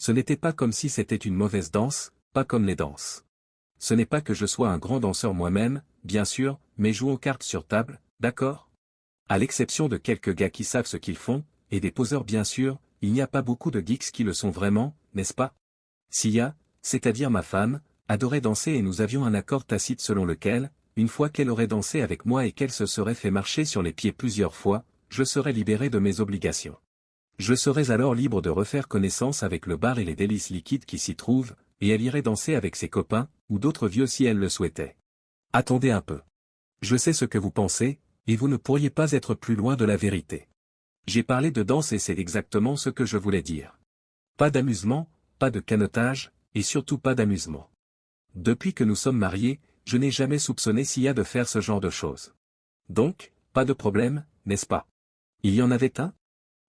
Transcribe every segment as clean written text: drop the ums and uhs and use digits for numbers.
Ce n'était pas comme si c'était une mauvaise danse, pas comme les danses. Ce n'est pas que je sois un grand danseur moi-même, bien sûr, mais jouons aux cartes sur table, d'accord? À l'exception de quelques gars qui savent ce qu'ils font, et des poseurs bien sûr, il n'y a pas beaucoup de geeks qui le sont vraiment, n'est-ce pas? Sia, c'est-à-dire ma femme, adorait danser et nous avions un accord tacite selon lequel, une fois qu'elle aurait dansé avec moi et qu'elle se serait fait marcher sur les pieds plusieurs fois, je serais libéré de mes obligations. Je serais alors libre de refaire connaissance avec le bar et les délices liquides qui s'y trouvent, et elle irait danser avec ses copains, ou d'autres vieux si elle le souhaitait. Attendez un peu. Je sais ce que vous pensez, et vous ne pourriez pas être plus loin de la vérité. J'ai parlé de danse et c'est exactement ce que je voulais dire. Pas d'amusement, pas de canotage, et surtout pas d'amusement. Depuis que nous sommes mariés, je n'ai jamais soupçonné Sia de faire ce genre de choses. Donc, pas de problème, n'est-ce pas? Il y en avait un?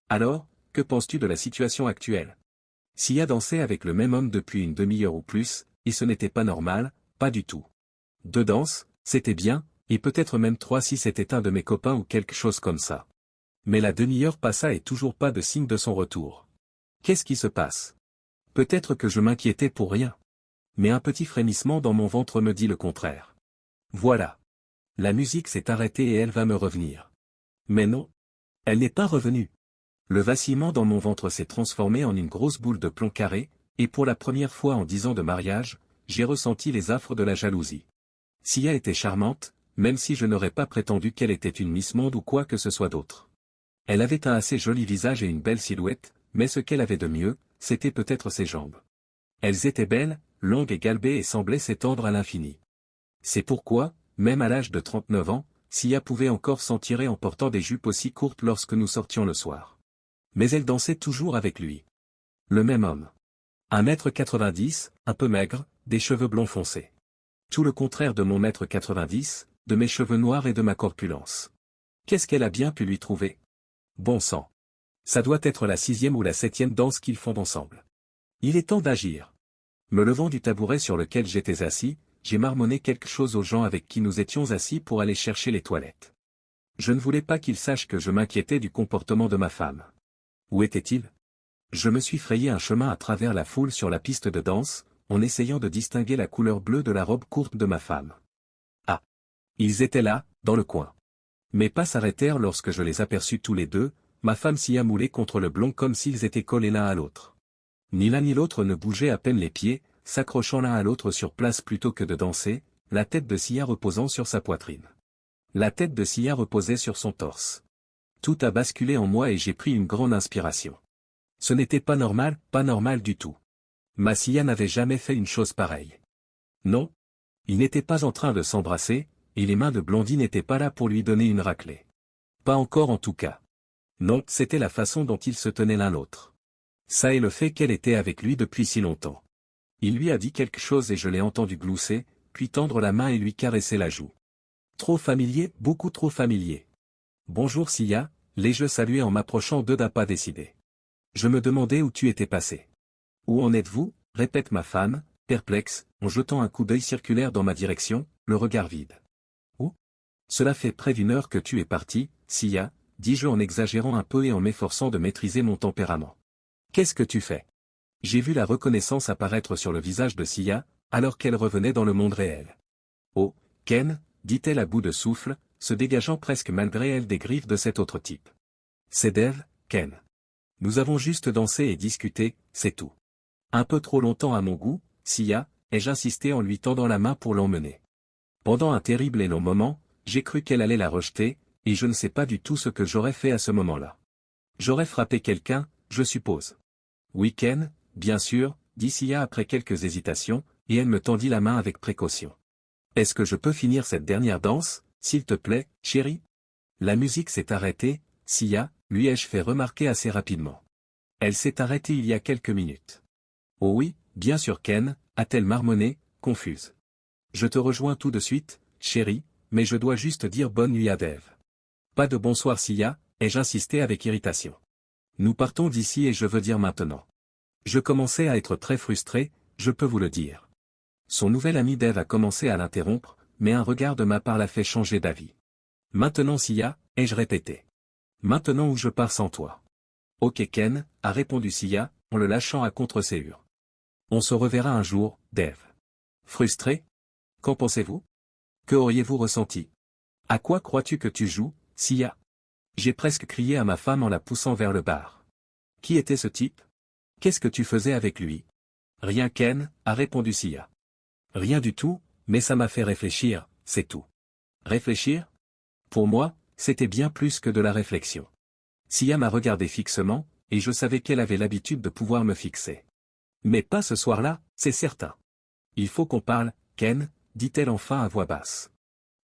Alors, que penses-tu de la situation actuelle? Sia dansait avec le même homme depuis une demi-heure ou plus, et ce n'était pas normal, pas du tout. 2 danses, c'était bien, et peut-être même 3 si c'était un de mes copains ou quelque chose comme ça. Mais la demi-heure passa et toujours pas de signe de son retour. Qu'est-ce qui se passe? Peut-être que je m'inquiétais pour rien. Mais un petit frémissement dans mon ventre me dit le contraire. Voilà. La musique s'est arrêtée et elle va me revenir. Mais non. Elle n'est pas revenue. Le vacillement dans mon ventre s'est transformé en une grosse boule de plomb carré, et pour la première fois en 10 ans de mariage, j'ai ressenti les affres de la jalousie. Sia était charmante, même si je n'aurais pas prétendu qu'elle était une Miss Monde ou quoi que ce soit d'autre. Elle avait un assez joli visage et une belle silhouette, mais ce qu'elle avait de mieux, c'était peut-être ses jambes. Elles étaient belles, longues et galbées et semblaient s'étendre à l'infini. C'est pourquoi, même à l'âge de 39 ans, Sia pouvait encore s'en tirer en portant des jupes aussi courtes lorsque nous sortions le soir. Mais elle dansait toujours avec lui. Le même homme. 1,90 m, un peu maigre, des cheveux blonds foncés. Tout le contraire de mon 1,90 m, de mes cheveux noirs et de ma corpulence. Qu'est-ce qu'elle a bien pu lui trouver? Bon sang. Ça doit être la 6e ou la 7e danse qu'ils font ensemble. Il est temps d'agir. Me levant du tabouret sur lequel j'étais assis, j'ai marmonné quelque chose aux gens avec qui nous étions assis pour aller chercher les toilettes. Je ne voulais pas qu'ils sachent que je m'inquiétais du comportement de ma femme. Où était-il? Je me suis frayé un chemin à travers la foule sur la piste de danse, en essayant de distinguer la couleur bleue de la robe courte de ma femme. Ah! Ils étaient là, dans le coin. Mes pas s'arrêtèrent lorsque je les aperçus tous les deux, ma femme s'y amoulée contre le blond comme s'ils étaient collés l'un à l'autre. Ni l'un ni l'autre ne bougeait à peine les pieds, s'accrochant l'un à l'autre sur place plutôt que de danser, la tête de Sia reposant sur sa poitrine. La tête de Sia reposait sur son torse. Tout a basculé en moi et j'ai pris une grande inspiration. Ce n'était pas normal du tout. Ma Sia n'avait jamais fait une chose pareille. Non. Ils n'étaient pas en train de s'embrasser, et les mains de Blondie n'étaient pas là pour lui donner une raclée. Pas encore en tout cas. Non, c'était la façon dont ils se tenaient l'un l'autre. Ça et le fait qu'elle était avec lui depuis si longtemps. Il lui a dit quelque chose et je l'ai entendu glousser, puis tendre la main et lui caresser la joue. Trop familier, beaucoup trop familier. Bonjour Sia, l'ai-je salué en m'approchant d'eux d'un pas décidé. Je me demandais où tu étais passé. Où en êtes-vous? Répète ma femme, perplexe, en jetant un coup d'œil circulaire dans ma direction, le regard vide. Où? Cela fait près d'1 heure que tu es parti, Sia, dis-je en exagérant un peu et en m'efforçant de maîtriser mon tempérament. Qu'est-ce que tu fais? J'ai vu la reconnaissance apparaître sur le visage de Sia, alors qu'elle revenait dans le monde réel. Oh, Ken, dit-elle à bout de souffle, se dégageant presque malgré elle des griffes de cet autre type. C'est Dave, Ken. Nous avons juste dansé et discuté, c'est tout. Un peu trop longtemps à mon goût, Sia, ai-je insisté en lui tendant la main pour l'emmener. Pendant un terrible et long moment, j'ai cru qu'elle allait la rejeter, et je ne sais pas du tout ce que j'aurais fait à ce moment-là. J'aurais frappé quelqu'un, je suppose. Oui Ken, bien sûr, dit Sia après quelques hésitations, et elle me tendit la main avec précaution. Est-ce que je peux finir cette dernière danse, s'il te plaît, chérie? La musique s'est arrêtée, Sia, lui ai-je fait remarquer assez rapidement. Elle s'est arrêtée il y a quelques minutes. Oh oui, bien sûr Ken, a-t-elle marmonné, confuse. Je te rejoins tout de suite, chérie, mais je dois juste dire bonne nuit à Dave. Pas de bonsoir Sia, ai-je insisté avec irritation. Nous partons d'ici et je veux dire maintenant. Je commençais à être très frustré, je peux vous le dire. Son nouvel ami Dave a commencé à l'interrompre, mais un regard de ma part l'a fait changer d'avis. Maintenant Sia, ai-je répété. Maintenant où je pars sans toi. Ok Ken, a répondu Sia, en le lâchant à contre-séure. On se reverra un jour, Dave. Frustré? Qu'en pensez-vous? Que auriez-vous ressenti? À quoi crois-tu que tu joues, Sia? J'ai presque crié à ma femme en la poussant vers le bar. Qui était ce type? Qu'est-ce que tu faisais avec lui? Rien, Ken, a répondu Sia. Rien du tout, mais ça m'a fait réfléchir, c'est tout. Réfléchir? Pour moi, c'était bien plus que de la réflexion. Sia m'a regardé fixement, et je savais qu'elle avait l'habitude de pouvoir me fixer. Mais pas ce soir-là, c'est certain. Il faut qu'on parle, Ken, dit-elle enfin à voix basse.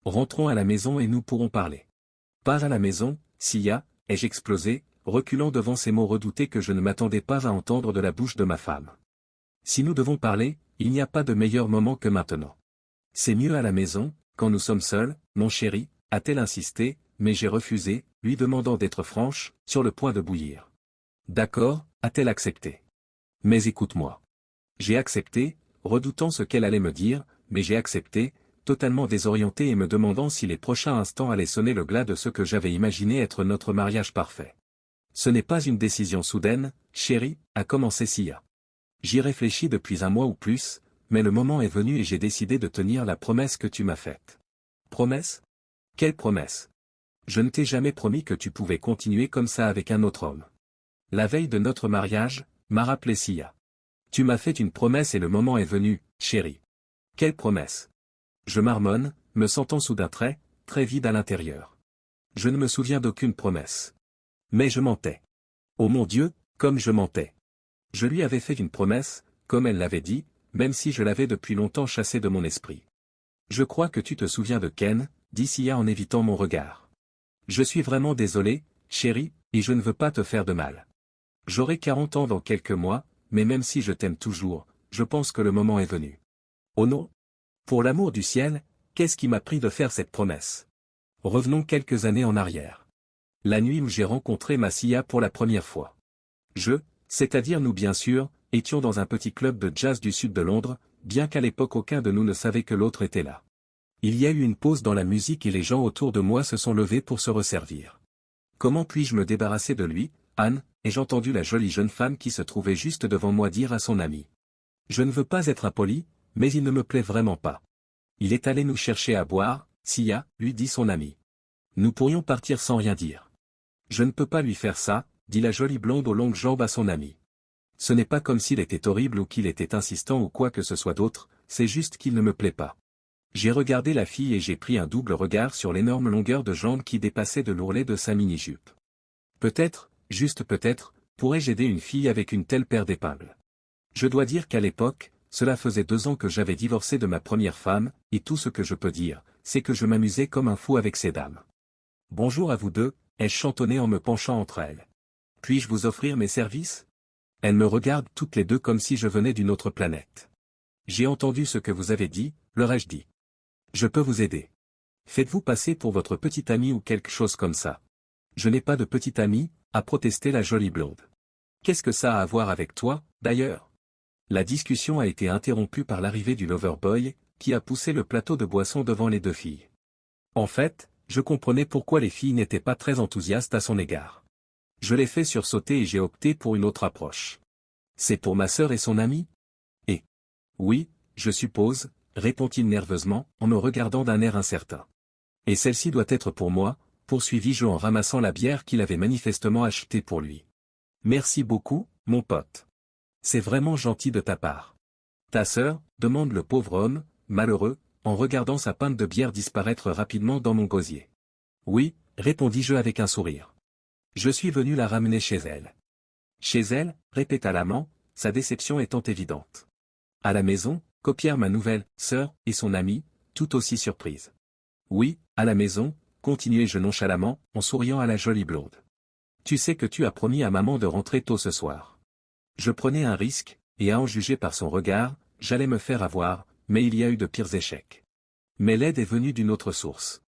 Rentrons à la maison et nous pourrons parler. Pas à la maison, Sia, ai-je explosé, reculant devant ces mots redoutés que je ne m'attendais pas à entendre de la bouche de ma femme. Si nous devons parler, il n'y a pas de meilleur moment que maintenant. C'est mieux à la maison, quand nous sommes seuls, mon chéri, a-t-elle insisté, mais j'ai refusé, lui demandant d'être franche, sur le point de bouillir. D'accord, a-t-elle accepté. Mais écoute-moi. J'ai accepté, redoutant ce qu'elle allait me dire, mais j'ai accepté, totalement désorienté et me demandant si les prochains instants allaient sonner le glas de ce que j'avais imaginé être notre mariage parfait. Ce n'est pas une décision soudaine, chérie, a commencé Sia. J'y réfléchis depuis un mois ou plus, mais le moment est venu et j'ai décidé de tenir la promesse que tu m'as faite. Promesse? Quelle promesse? Je ne t'ai jamais promis que tu pouvais continuer comme ça avec un autre homme. La veille de notre mariage, m'a rappelé Sia. Tu m'as fait une promesse et le moment est venu, chérie. Quelle promesse? Je marmonne, me sentant soudain très vide à l'intérieur. Je ne me souviens d'aucune promesse. Mais je mentais. Oh mon Dieu, comme je mentais. Je lui avais fait une promesse, comme elle l'avait dit, même si je l'avais depuis longtemps chassée de mon esprit. Je crois que tu te souviens de Ken, dit Sia en évitant mon regard. Je suis vraiment désolé, chérie, et je ne veux pas te faire de mal. J'aurai 40 ans dans quelques mois, mais même si je t'aime toujours, je pense que le moment est venu. Oh non? Pour l'amour du ciel, qu'est-ce qui m'a pris de faire cette promesse? Revenons quelques années en arrière. La nuit où j'ai rencontré ma Sia pour la première fois. C'est-à-dire nous bien sûr, étions dans un petit club de jazz du sud de Londres, bien qu'à l'époque aucun de nous ne savait que l'autre était là. Il y a eu une pause dans la musique et les gens autour de moi se sont levés pour se resservir. Comment puis-je me débarrasser de lui, Anne, ai-je entendu la jolie jeune femme qui se trouvait juste devant moi dire à son ami. Je ne veux pas être impoli, mais il ne me plaît vraiment pas. Il est allé nous chercher à boire, Sia, lui dit son ami. Nous pourrions partir sans rien dire. Je ne peux pas lui faire ça, dit la jolie blonde aux longues jambes à son ami. Ce n'est pas comme s'il était horrible ou qu'il était insistant ou quoi que ce soit d'autre, c'est juste qu'il ne me plaît pas. J'ai regardé la fille et j'ai pris un double regard sur l'énorme longueur de jambes qui dépassait de l'ourlet de sa mini-jupe. Peut-être, juste peut-être, pourrais-je aider une fille avec une telle paire d'épingles. Je dois dire qu'à l'époque, cela faisait 2 ans que j'avais divorcé de ma première femme, et tout ce que je peux dire, c'est que je m'amusais comme un fou avec ces dames. Bonjour à vous deux, ai-je chantonné en me penchant entre elles. Puis-je vous offrir mes services? Elles me regardent toutes les deux comme si je venais d'une autre planète. J'ai entendu ce que vous avez dit, leur ai-je dit. Je peux vous aider. Faites-vous passer pour votre petite amie ou quelque chose comme ça. Je n'ai pas de petite amie, a protesté la jolie blonde. Qu'est-ce que ça a à voir avec toi, d'ailleurs? La discussion a été interrompue par l'arrivée du loverboy, qui a poussé le plateau de boissons devant les deux filles. En fait, je comprenais pourquoi les filles n'étaient pas très enthousiastes à son égard. Je l'ai fait sursauter et j'ai opté pour une autre approche. C'est pour ma sœur et son amie? Et? Oui, je suppose, répond-il nerveusement, en me regardant d'un air incertain. Et celle-ci doit être pour moi, poursuivis-je en ramassant la bière qu'il avait manifestement achetée pour lui. Merci beaucoup, mon pote. C'est vraiment gentil de ta part. Ta sœur, demande le pauvre homme, malheureux, en regardant sa pinte de bière disparaître rapidement dans mon gosier. Oui, répondis-je avec un sourire. Je suis venu la ramener chez elle. Chez elle, répéta l'amant, sa déception étant évidente. À la maison, copièrent ma nouvelle sœur et son amie, tout aussi surprise. Oui, à la maison, continuai-je nonchalamment, en souriant à la jolie blonde. Tu sais que tu as promis à maman de rentrer tôt ce soir. Je prenais un risque, et à en juger par son regard, j'allais me faire avoir, mais il y a eu de pires échecs. Mais l'aide est venue d'une autre source.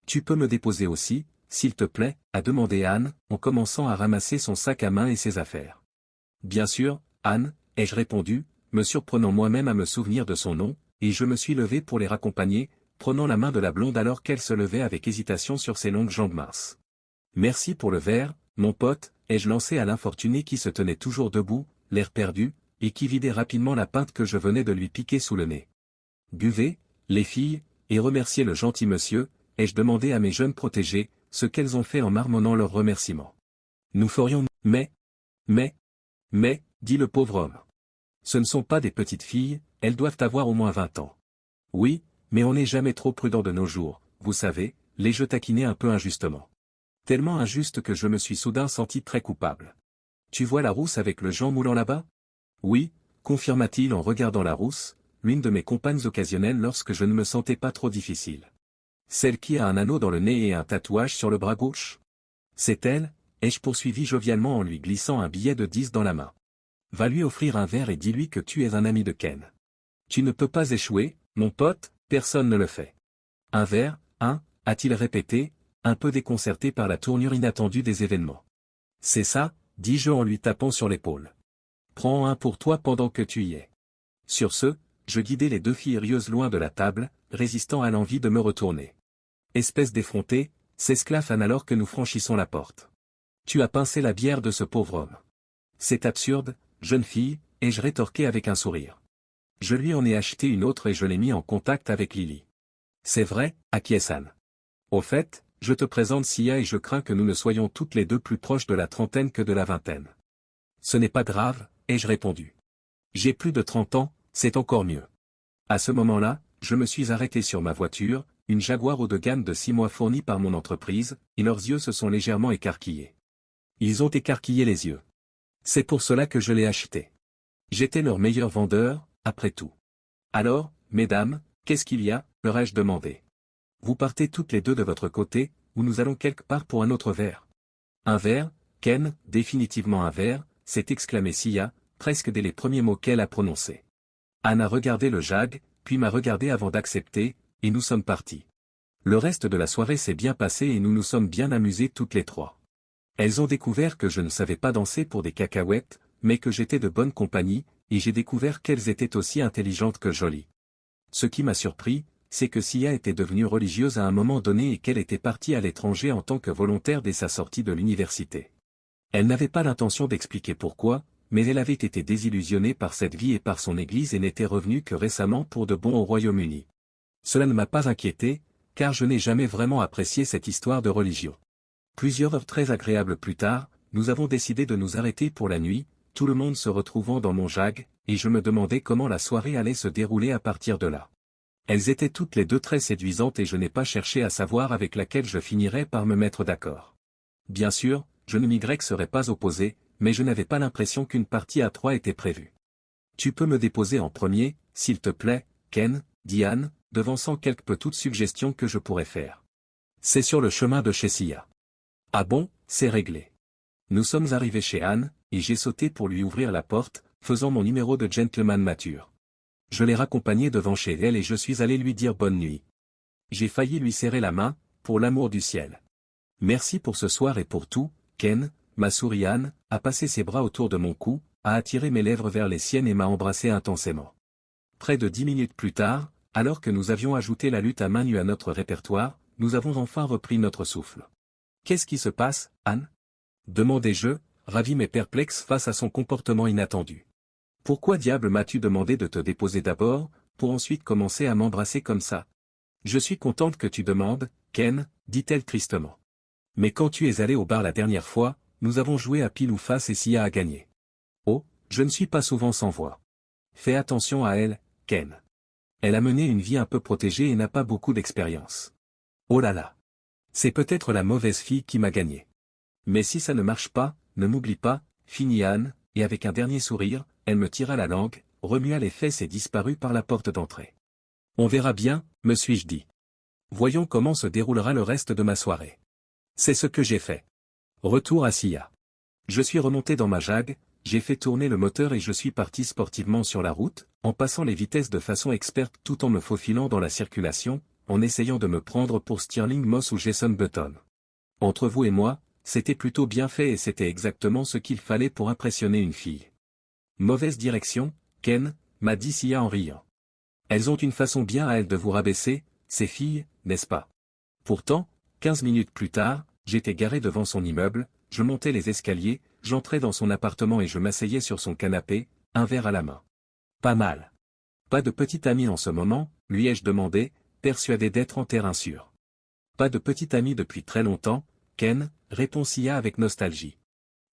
Tu peux me déposer aussi, s'il te plaît, a demandé Anne, en commençant à ramasser son sac à main et ses affaires. Bien sûr, Anne, ai-je répondu, me surprenant moi-même à me souvenir de son nom, et je me suis levé pour les raccompagner, prenant la main de la blonde alors qu'elle se levait avec hésitation sur ses longues jambes minces. Merci pour le verre, mon pote, ai-je lancé à l'infortuné qui se tenait toujours debout, l'air perdu, et qui vidait rapidement la pinte que je venais de lui piquer sous le nez. Buvez, les filles, et remerciez le gentil monsieur, ai-je demandé à mes jeunes protégés, ce qu'elles ont fait en marmonnant leurs remerciements. Nous ferions, mais, dit le pauvre homme. Ce ne sont pas des petites filles, elles doivent avoir au moins 20 ans. Oui, mais on n'est jamais trop prudent de nos jours, vous savez, l'ai-je taquiné un peu injustement. Tellement injuste que je me suis soudain senti très coupable. Tu vois la rousse avec le Jean Moulant là-bas? Oui, confirma-t-il en regardant la rousse, l'une de mes compagnes occasionnelles lorsque je ne me sentais pas trop difficile. Celle qui a un anneau dans le nez et un tatouage sur le bras gauche? C'est elle, ai-je poursuivi jovialement en lui glissant un billet de 10 dans la main. Va lui offrir un verre et dis-lui que tu es un ami de Ken. Tu ne peux pas échouer, mon pote, personne ne le fait. Un verre, hein, a-t-il répété, un peu déconcerté par la tournure inattendue des événements. C'est ça, dis-je en lui tapant sur l'épaule. Prends un pour toi pendant que tu y es. Sur ce, je guidai les deux filles rieuses loin de la table, résistant à l'envie de me retourner. Espèce d'effronté, s'esclaffe Anne alors que nous franchissons la porte. Tu as pincé la bière de ce pauvre homme. C'est absurde, jeune fille, ai-je rétorqué avec un sourire. Je lui en ai acheté une autre et je l'ai mis en contact avec Lily. C'est vrai, acquiesce Anne. Au fait, je te présente Sia et je crains que nous ne soyons toutes les deux plus proches de la trentaine que de la vingtaine. Ce n'est pas grave, ai-je répondu. J'ai plus de 30 ans, c'est encore mieux. À ce moment-là, je me suis arrêté sur ma voiture, une Jaguar haut de gamme de 6 mois fournie par mon entreprise, et leurs yeux se sont légèrement écarquillés. Ils ont écarquillé les yeux. C'est pour cela que je l'ai acheté. J'étais leur meilleur vendeur, après tout. Alors, mesdames, qu'est-ce qu'il y a, leur ai-je demandé. Vous partez toutes les deux de votre côté, ou nous allons quelque part pour un autre verre. Un verre, Ken, définitivement un verre, s'est exclamé Sia, presque dès les premiers mots qu'elle a prononcés. Anne a regardé le Jag, puis m'a regardé avant d'accepter, et nous sommes partis. Le reste de la soirée s'est bien passé et nous nous sommes bien amusés toutes les trois. Elles ont découvert que je ne savais pas danser pour des cacahuètes, mais que j'étais de bonne compagnie, et j'ai découvert qu'elles étaient aussi intelligentes que jolies. Ce qui m'a surpris, c'est que Sia était devenue religieuse à un moment donné et qu'elle était partie à l'étranger en tant que volontaire dès sa sortie de l'université. Elle n'avait pas l'intention d'expliquer pourquoi, mais elle avait été désillusionnée par cette vie et par son église et n'était revenue que récemment pour de bon au Royaume-Uni. Cela ne m'a pas inquiété, car je n'ai jamais vraiment apprécié cette histoire de religion. Plusieurs heures très agréables plus tard, nous avons décidé de nous arrêter pour la nuit, tout le monde se retrouvant dans mon Jag, et je me demandais comment la soirée allait se dérouler à partir de là. Elles étaient toutes les deux très séduisantes et je n'ai pas cherché à savoir avec laquelle je finirais par me mettre d'accord. Bien sûr, je ne m'y serais pas opposé, mais je n'avais pas l'impression qu'une partie à 3 était prévue. Tu peux me déposer en premier, s'il te plaît, Ken, dit Anne, devançant quelque peu toute suggestion que je pourrais faire. C'est sur le chemin de chez Sia. Ah bon, c'est réglé. Nous sommes arrivés chez Anne, et j'ai sauté pour lui ouvrir la porte, faisant mon numéro de gentleman mature. Je l'ai raccompagnée devant chez elle et je suis allé lui dire bonne nuit. J'ai failli lui serrer la main, pour l'amour du ciel. Merci pour ce soir et pour tout, Ken, m'a souri Anne, a passé ses bras autour de mon cou, a attiré mes lèvres vers les siennes et m'a embrassé intensément. Près de 10 minutes plus tard, alors que nous avions ajouté la lutte à main nue à notre répertoire, nous avons enfin repris notre souffle. Qu'est-ce qui se passe, Anne? Demandai-je, ravi mais perplexe face à son comportement inattendu. Pourquoi diable m'as-tu demandé de te déposer d'abord, pour ensuite commencer à m'embrasser comme ça? Je suis contente que tu demandes, Ken, dit-elle tristement. Mais quand tu es allé au bar la dernière fois, nous avons joué à pile ou face et Sia a gagné. Oh, je ne suis pas souvent sans voix. Fais attention à elle, Ken. Elle a mené une vie un peu protégée et n'a pas beaucoup d'expérience. Oh là là. C'est peut-être la mauvaise fille qui m'a gagné. Mais si ça ne marche pas, ne m'oublie pas, finit Anne, et avec un dernier sourire, elle me tira la langue, remua les fesses et disparut par la porte d'entrée. On verra bien, me suis-je dit. Voyons comment se déroulera le reste de ma soirée. C'est ce que j'ai fait. Retour à Sia. Je suis remonté dans ma Jag, j'ai fait tourner le moteur et je suis parti sportivement sur la route, en passant les vitesses de façon experte tout en me faufilant dans la circulation, en essayant de me prendre pour Stirling Moss ou Jason Button. Entre vous et moi, c'était plutôt bien fait et c'était exactement ce qu'il fallait pour impressionner une fille. Mauvaise direction, Ken, m'a dit Sia en riant. Elles ont une façon bien à elles de vous rabaisser, ces filles, n'est-ce pas? Pourtant, 15 minutes plus tard, j'étais garé devant son immeuble, je montais les escaliers, j'entrais dans son appartement et je m'asseyais sur son canapé, un verre à la main. Pas mal. Pas de petit ami en ce moment, lui ai-je demandé, persuadé d'être en terrain sûr. Pas de petit ami depuis très longtemps, Ken, répond Sia avec nostalgie.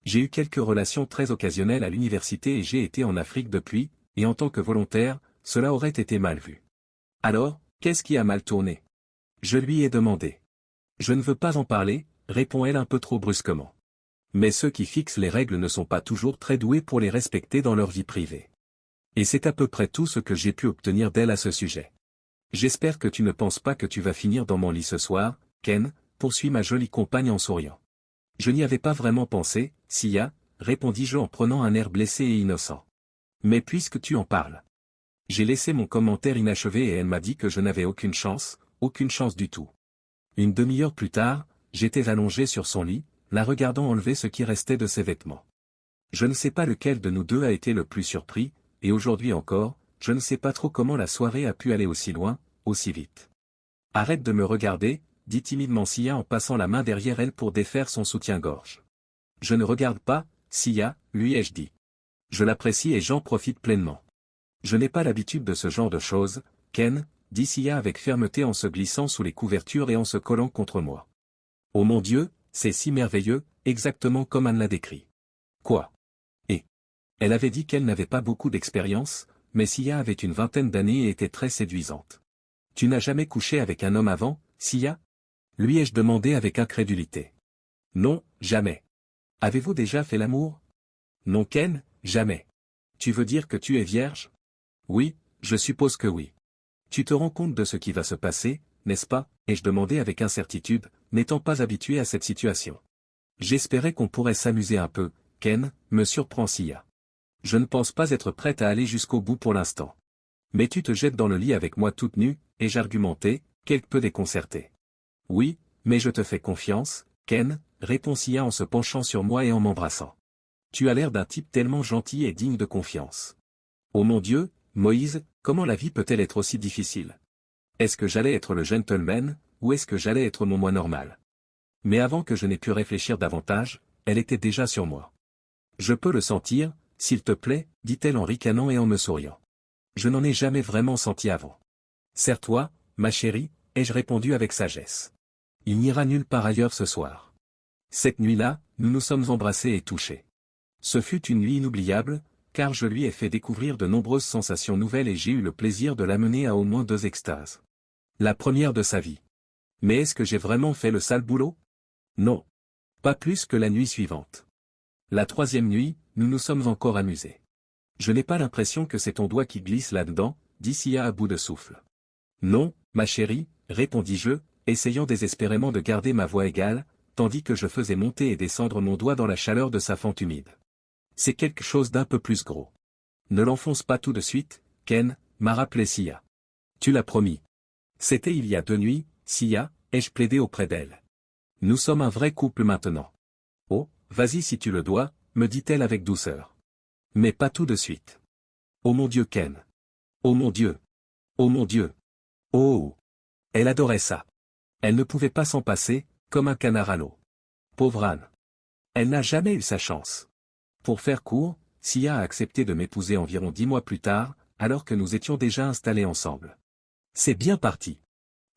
J'ai eu quelques relations très occasionnelles à l'université et j'ai été en Afrique depuis, et en tant que volontaire, cela aurait été mal vu. Alors, qu'est-ce qui a mal tourné? Je lui ai demandé. Je ne veux pas en parler, répond-elle un peu trop brusquement. Mais ceux qui fixent les règles ne sont pas toujours très doués pour les respecter dans leur vie privée. Et c'est à peu près tout ce que j'ai pu obtenir d'elle à ce sujet. J'espère que tu ne penses pas que tu vas finir dans mon lit ce soir, Ken, poursuit ma jolie compagne en souriant. Je n'y avais pas vraiment pensé, Sia, répondis-je en prenant un air blessé et innocent. Mais puisque tu en parles. J'ai laissé mon commentaire inachevé et elle m'a dit que je n'avais aucune chance du tout. Une demi-heure plus tard, j'étais allongé sur son lit, la regardant enlever ce qui restait de ses vêtements. Je ne sais pas lequel de nous deux a été le plus surpris, et aujourd'hui encore, je ne sais pas trop comment la soirée a pu aller aussi loin, aussi vite. Arrête de me regarder, dit timidement Sia en passant la main derrière elle pour défaire son soutien-gorge. Je ne regarde pas, Sia, lui ai-je dit. Je l'apprécie et j'en profite pleinement. Je n'ai pas l'habitude de ce genre de choses, Ken, dit Sia avec fermeté en se glissant sous les couvertures et en se collant contre moi. Oh mon Dieu, c'est si merveilleux, exactement comme Anne l'a décrit. Quoi? Elle avait dit qu'elle n'avait pas beaucoup d'expérience, mais Sia avait une vingtaine d'années et était très séduisante. Tu n'as jamais couché avec un homme avant, Sia? Lui ai-je demandé avec incrédulité. Non, jamais. Avez-vous déjà fait l'amour? Non Ken, jamais. Tu veux dire que tu es vierge? Oui, je suppose que oui. Tu te rends compte de ce qui va se passer, n'est-ce pas? Ai-je demandé avec incertitude, n'étant pas habitué à cette situation. J'espérais qu'on pourrait s'amuser un peu, Ken, me surprend Sia. Je ne pense pas être prête à aller jusqu'au bout pour l'instant. Mais tu te jettes dans le lit avec moi toute nue, ai-je argumenté, quelque peu déconcerté. Oui, mais je te fais confiance, Ken, répond Sia en se penchant sur moi et en m'embrassant. Tu as l'air d'un type tellement gentil et digne de confiance. Oh mon Dieu, Moïse, comment la vie peut-elle être aussi difficile? Est-ce que j'allais être le gentleman, ou est-ce que j'allais être mon moi normal? Mais avant que je n'ai pu réfléchir davantage, elle était déjà sur moi. Je peux le sentir, s'il te plaît, dit-elle en ricanant et en me souriant. Je n'en ai jamais vraiment senti avant. Serre-toi, ma chérie, ai-je répondu avec sagesse. Il n'ira nulle part ailleurs ce soir. Cette nuit-là, nous nous sommes embrassés et touchés. Ce fut une nuit inoubliable, car je lui ai fait découvrir de nombreuses sensations nouvelles et j'ai eu le plaisir de l'amener à au moins 2 extases. La première de sa vie. Mais est-ce que j'ai vraiment fait le sale boulot? Non. Pas plus que la nuit suivante. La 3e nuit, nous nous sommes encore amusés. Je n'ai pas l'impression que c'est ton doigt qui glisse là-dedans, dit Sia à bout de souffle. Non, ma chérie, répondis-je, essayant désespérément de garder ma voix égale, tandis que je faisais monter et descendre mon doigt dans la chaleur de sa fente humide. C'est quelque chose d'un peu plus gros. Ne l'enfonce pas tout de suite, Ken, m'a rappelé Sia. Tu l'as promis. C'était il y a 2 nuits, Sia, ai-je plaidé auprès d'elle. Nous sommes un vrai couple maintenant. Oh, vas-y si tu le dois, me dit-elle avec douceur. Mais pas tout de suite. Oh mon Dieu Ken. Oh mon Dieu. Oh mon Dieu. Oh. Elle adorait ça. Elle ne pouvait pas s'en passer, comme un canard à l'eau. Pauvre Anne. Elle n'a jamais eu sa chance. Pour faire court, Sia a accepté de m'épouser environ 10 mois plus tard, alors que nous étions déjà installés ensemble. C'est bien parti.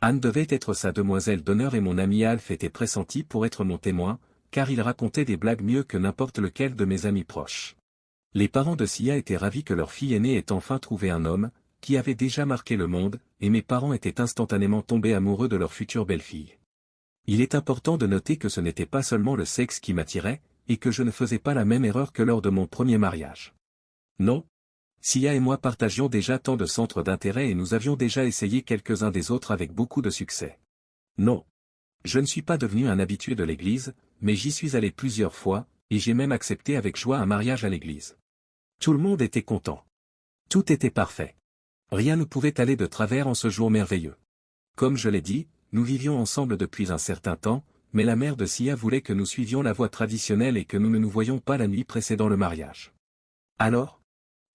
Anne devait être sa demoiselle d'honneur et mon ami Alf était pressenti pour être mon témoin, car il racontait des blagues mieux que n'importe lequel de mes amis proches. Les parents de Sia étaient ravis que leur fille aînée ait enfin trouvé un homme, qui avait déjà marqué le monde, et mes parents étaient instantanément tombés amoureux de leur future belle-fille. Il est important de noter que ce n'était pas seulement le sexe qui m'attirait, et que je ne faisais pas la même erreur que lors de mon premier mariage. Non. Sia et moi partagions déjà tant de centres d'intérêt et nous avions déjà essayé quelques-uns des autres avec beaucoup de succès. Non. Je ne suis pas devenu un habitué de l'église, mais j'y suis allé plusieurs fois, et j'ai même accepté avec joie un mariage à l'église. Tout le monde était content. Tout était parfait. Rien ne pouvait aller de travers en ce jour merveilleux. Comme je l'ai dit, nous vivions ensemble depuis un certain temps, mais la mère de Sia voulait que nous suivions la voie traditionnelle et que nous ne nous voyions pas la nuit précédant le mariage. Alors,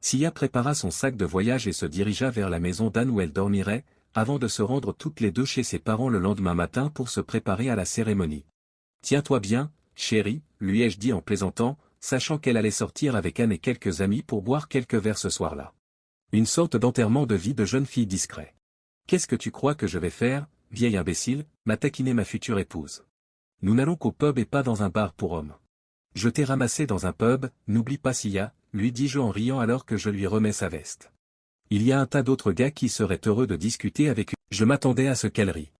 Sia prépara son sac de voyage et se dirigea vers la maison d'Anne où elle dormirait, avant de se rendre toutes les deux chez ses parents le lendemain matin pour se préparer à la cérémonie. « Tiens-toi bien, chérie, lui ai-je dit en plaisantant, sachant qu'elle allait sortir avec Anne et quelques amis pour boire quelques verres ce soir-là. Une sorte d'enterrement de vie de jeune fille discret. Qu'est-ce que tu crois que je vais faire, vieille imbécile, m'a taquiné ma future épouse. Nous n'allons qu'au pub et pas dans un bar pour hommes. Je t'ai ramassé dans un pub, n'oublie pas Sia, lui dis-je en riant alors que je lui remets sa veste. Il y a un tas d'autres gars qui seraient heureux de discuter avec eux. Je m'attendais à ce qu'elle rie.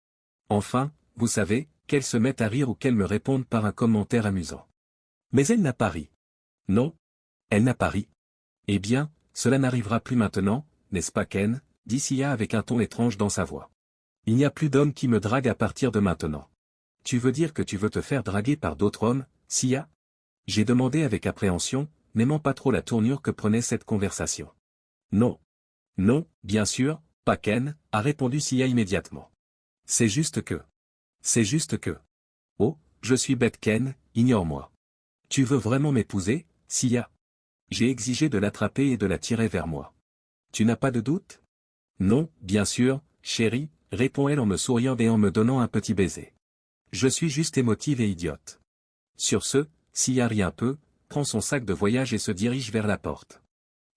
Enfin, vous savez, qu'elle se mette à rire ou qu'elle me réponde par un commentaire amusant. Mais elle n'a pas ri. Non. Elle n'a pas ri. Eh bien, cela n'arrivera plus maintenant, n'est-ce pas Ken, dit Sia avec un ton étrange dans sa voix. Il n'y a plus d'hommes qui me draguent à partir de maintenant. Tu veux dire que tu veux te faire draguer par d'autres hommes, Sia? J'ai demandé avec appréhension, n'aimant pas trop la tournure que prenait cette conversation. Non. Non, bien sûr, pas Ken, a répondu Sia immédiatement. C'est juste que. C'est juste que. Oh, je suis bête Ken, ignore-moi. Tu veux vraiment m'épouser, Sia? J'ai exigé de l'attraper et de la tirer vers moi. Tu n'as pas de doute? Non, bien sûr, chérie, répond-elle en me souriant et en me donnant un petit baiser. Je suis juste émotive et idiote. Sur ce, Sia rit un peu, prend son sac de voyage et se dirige vers la porte.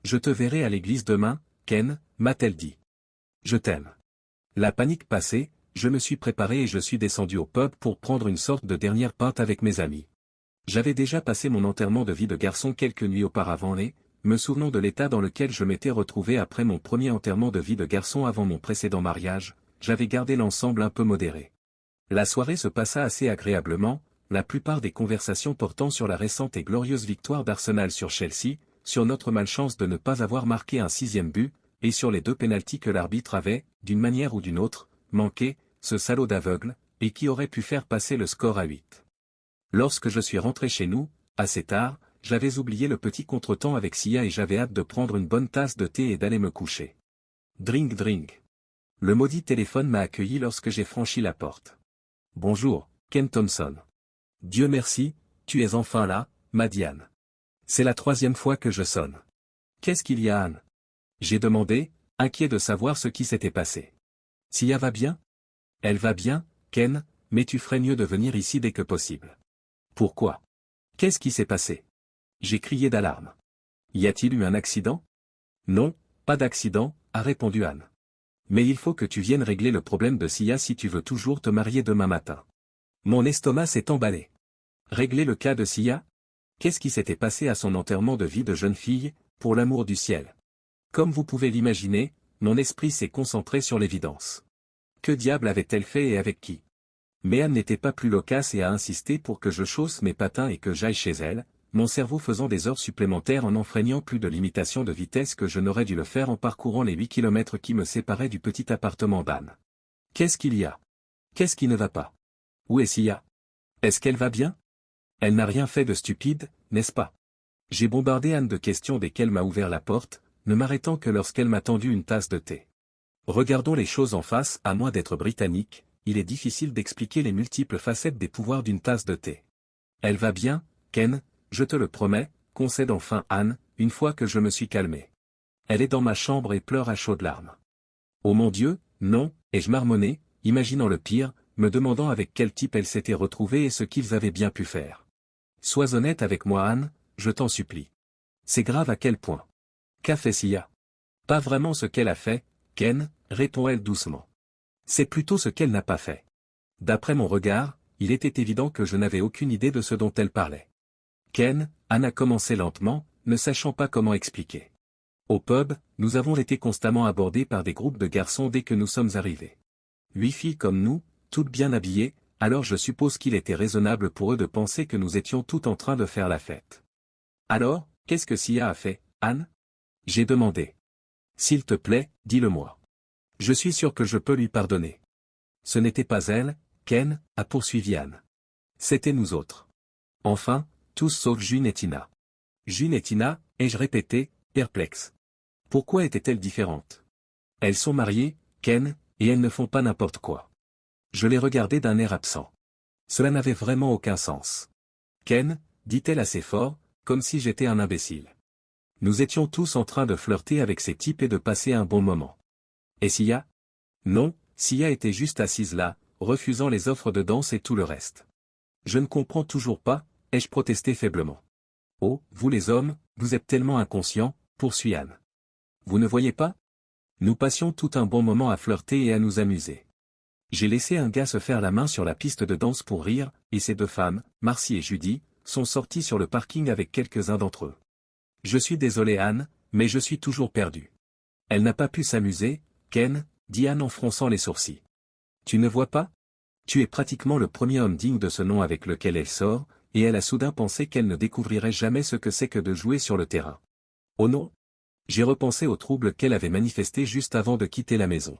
Je te verrai à l'église demain, Ken, m'a-t-elle dit. Je t'aime. La panique passée, je me suis préparé et je suis descendu au pub pour prendre une sorte de dernière pinte avec mes amis. J'avais déjà passé mon enterrement de vie de garçon quelques nuits auparavant et, me souvenant de l'état dans lequel je m'étais retrouvé après mon premier enterrement de vie de garçon avant mon précédent mariage, j'avais gardé l'ensemble un peu modéré. La soirée se passa assez agréablement, la plupart des conversations portant sur la récente et glorieuse victoire d'Arsenal sur Chelsea, sur notre malchance de ne pas avoir marqué un 6e but, et sur les 2 pénaltys que l'arbitre avait, d'une manière ou d'une autre, manqué, ce salaud d'aveugle, et qui aurait pu faire passer le score à 8. Lorsque je suis rentré chez nous, assez tard, j'avais oublié le petit contretemps avec Sia et j'avais hâte de prendre une bonne tasse de thé et d'aller me coucher. Drink drink. Le maudit téléphone m'a accueilli lorsque j'ai franchi la porte. Bonjour, Ken Thompson. Dieu merci, tu es enfin là, m'a dit Anne. C'est la 3e fois que je sonne. Qu'est-ce qu'il y a Anne? J'ai demandé, inquiet de savoir ce qui s'était passé. Sia va bien? Elle va bien, Ken, mais tu ferais mieux de venir ici dès que possible. Pourquoi? Qu'est-ce qui s'est passé? J'ai crié d'alarme. Y a-t-il eu un accident? Non, pas d'accident, a répondu Anne. Mais il faut que tu viennes régler le problème de Sia si tu veux toujours te marier demain matin. Mon estomac s'est emballé. Régler le cas de Sia? Qu'est-ce qui s'était passé à son enterrement de vie de jeune fille, pour l'amour du ciel? Comme vous pouvez l'imaginer, mon esprit s'est concentré sur l'évidence. Que diable avait-elle fait et avec qui? Mais Anne n'était pas plus loquace et a insisté pour que je chausse mes patins et que j'aille chez elle, mon cerveau faisant des heures supplémentaires en enfreignant plus de limitation de vitesse que je n'aurais dû le faire en parcourant les 8 kilomètres qui me séparaient du petit appartement d'Anne. Qu'est-ce qu'il y a? Qu'est-ce qui ne va pas? Où est Sia? Est-ce qu'elle va bien? Elle n'a rien fait de stupide, n'est-ce pas? J'ai bombardé Anne de questions dès qu'elle m'a ouvert la porte, ne m'arrêtant que lorsqu'elle m'a tendu une tasse de thé. Regardons les choses en face, à moins d'être britannique, il est difficile d'expliquer les multiples facettes des pouvoirs d'une tasse de thé. Elle va bien, Ken, je te le promets, concède enfin Anne, une fois que je me suis calmé. Elle est dans ma chambre et pleure à chaudes larmes. Oh mon Dieu, non, ai-je marmonné, imaginant le pire, me demandant avec quel type elle s'était retrouvée et ce qu'ils avaient bien pu faire. Sois honnête avec moi Anne, je t'en supplie. C'est grave à quel point? Qu'a fait Sia? Pas vraiment ce qu'elle a fait, Ken, répond-elle doucement. C'est plutôt ce qu'elle n'a pas fait. D'après mon regard, il était évident que je n'avais aucune idée de ce dont elle parlait. Ken, Anne a commencé lentement, ne sachant pas comment expliquer. Au pub, nous avons été constamment abordés par des groupes de garçons dès que nous sommes arrivés. 8 filles comme nous, toutes bien habillées, alors je suppose qu'il était raisonnable pour eux de penser que nous étions toutes en train de faire la fête. Alors, qu'est-ce que Sia a fait, Anne? J'ai demandé. S'il te plaît, dis-le-moi. Je suis sûr que je peux lui pardonner. Ce n'était pas elle, Ken, a poursuivi Anne. C'était nous autres. Enfin, tous sauf June et Tina. June et Tina, ai-je répété, perplexe. Pourquoi étaient-elles différentes? Elles sont mariées, Ken, et elles ne font pas n'importe quoi. Je les regardais d'un air absent. Cela n'avait vraiment aucun sens. Ken, dit-elle assez fort, comme si j'étais un imbécile. Nous étions tous en train de flirter avec ces types et de passer un bon moment. Et Sia? Non, Sia était juste assise là, refusant les offres de danse et tout le reste. Je ne comprends toujours pas, ai-je protesté faiblement. Oh, vous les hommes, vous êtes tellement inconscients, poursuit Anne. Vous ne voyez pas? Nous passions tout un bon moment à flirter et à nous amuser. J'ai laissé un gars se faire la main sur la piste de danse pour rire, et ces deux femmes, Marcy et Judy, sont sorties sur le parking avec quelques-uns d'entre eux. Je suis désolé Anne, mais je suis toujours perdu. Elle n'a pas pu s'amuser, Ken, dit Anne en fronçant les sourcils. Tu ne vois pas? Tu es pratiquement le premier homme digne de ce nom avec lequel elle sort, et elle a soudain pensé qu'elle ne découvrirait jamais ce que c'est que de jouer sur le terrain. Oh non? J'ai repensé au trouble qu'elle avait manifesté juste avant de quitter la maison.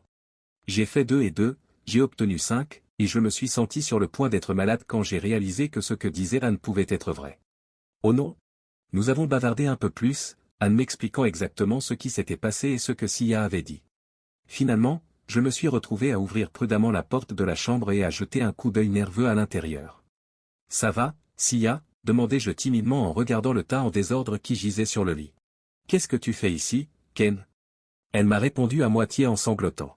J'ai fait 2 et 2, j'ai obtenu 5, et je me suis senti sur le point d'être malade quand j'ai réalisé que ce que disait Anne pouvait être vrai. Oh non? Nous avons bavardé un peu plus, Anne m'expliquant exactement ce qui s'était passé et ce que Sia avait dit. Finalement, je me suis retrouvé à ouvrir prudemment la porte de la chambre et à jeter un coup d'œil nerveux à l'intérieur. Ça va, Sia? Demandai-je timidement en regardant le tas en désordre qui gisait sur le lit. Qu'est-ce que tu fais ici, Ken? Elle m'a répondu à moitié en sanglotant.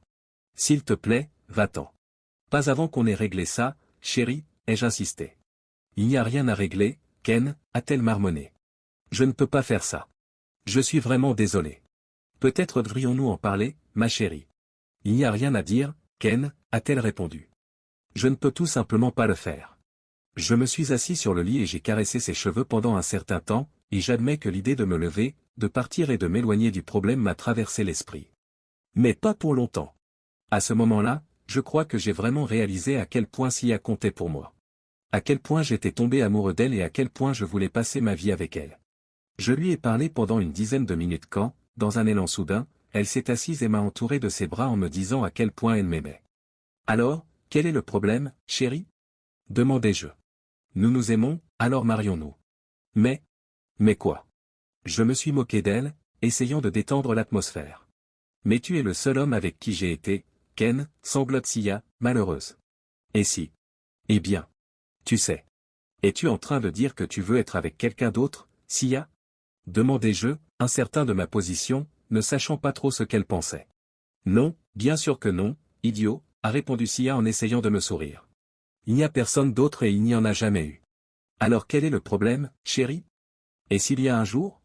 S'il te plaît, va-t'en. Pas avant qu'on ait réglé ça, chérie, ai-je insisté. Il n'y a rien à régler, Ken, a-t-elle marmonné. Je ne peux pas faire ça. Je suis vraiment désolé. Peut-être devrions-nous en parler, ma chérie. Il n'y a rien à dire, Ken, a-t-elle répondu. Je ne peux tout simplement pas le faire. Je me suis assis sur le lit et j'ai caressé ses cheveux pendant un certain temps, et j'admets que l'idée de me lever, de partir et de m'éloigner du problème m'a traversé l'esprit. Mais pas pour longtemps. À ce moment-là, je crois que j'ai vraiment réalisé à quel point Sia comptait pour moi. À quel point j'étais tombé amoureux d'elle et à quel point je voulais passer ma vie avec elle. Je lui ai parlé pendant une dizaine de minutes quand, dans un élan soudain, elle s'est assise et m'a entouré de ses bras en me disant à quel point elle m'aimait. Alors, quel est le problème, chérie? Demandai-je. Nous nous aimons, alors marions-nous. Mais quoi? Je me suis moqué d'elle, essayant de détendre l'atmosphère. Mais tu es le seul homme avec qui j'ai été, Ken, sanglote Sia, malheureuse. Et si? Eh bien. Tu sais. Es-tu en train de dire que tu veux être avec quelqu'un d'autre, Sia? Demandai-je, incertain de ma position, ne sachant pas trop ce qu'elle pensait. Non, bien sûr que non, idiot, a répondu Sia en essayant de me sourire. Il n'y a personne d'autre et il n'y en a jamais eu. Alors quel est le problème, chérie? Et s'il y a un jour?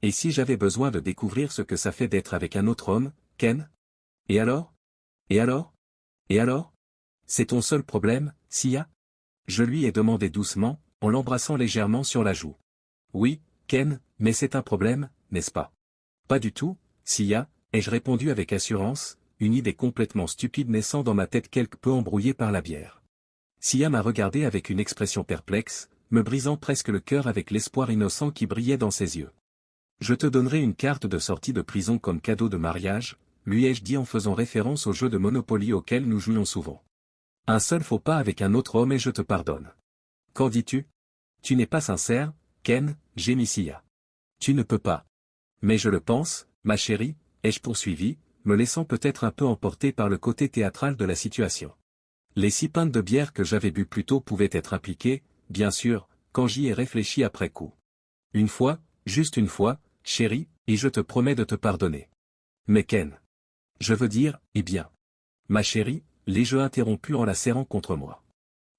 Et si j'avais besoin de découvrir ce que ça fait d'être avec un autre homme, Ken? Et alors? Et alors? Et alors? C'est ton seul problème, Sia? Je lui ai demandé doucement, en l'embrassant légèrement sur la joue. Oui, Ken, mais c'est un problème, n'est-ce pas? Pas du tout, Sia, ai-je répondu avec assurance, une idée complètement stupide naissant dans ma tête quelque peu embrouillée par la bière. Sia m'a regardé avec une expression perplexe, me brisant presque le cœur avec l'espoir innocent qui brillait dans ses yeux. Je te donnerai une carte de sortie de prison comme cadeau de mariage, lui ai-je dit en faisant référence au jeu de Monopoly auquel nous jouions souvent. Un seul faux pas avec un autre homme et je te pardonne. Qu'en dis-tu? Tu n'es pas sincère, Ken, gémit Sia. Tu ne peux pas. Mais je le pense, ma chérie, ai-je poursuivi, me laissant peut-être un peu emporter par le côté théâtral de la situation. Les 6 pintes de bière que j'avais bu plus tôt pouvaient être impliquées, bien sûr, quand j'y ai réfléchi après coup. Une fois, juste une fois, chérie, et je te promets de te pardonner. Mais Ken. Je veux dire, eh bien. Ma chérie, l'ai-je interrompu en la serrant contre moi.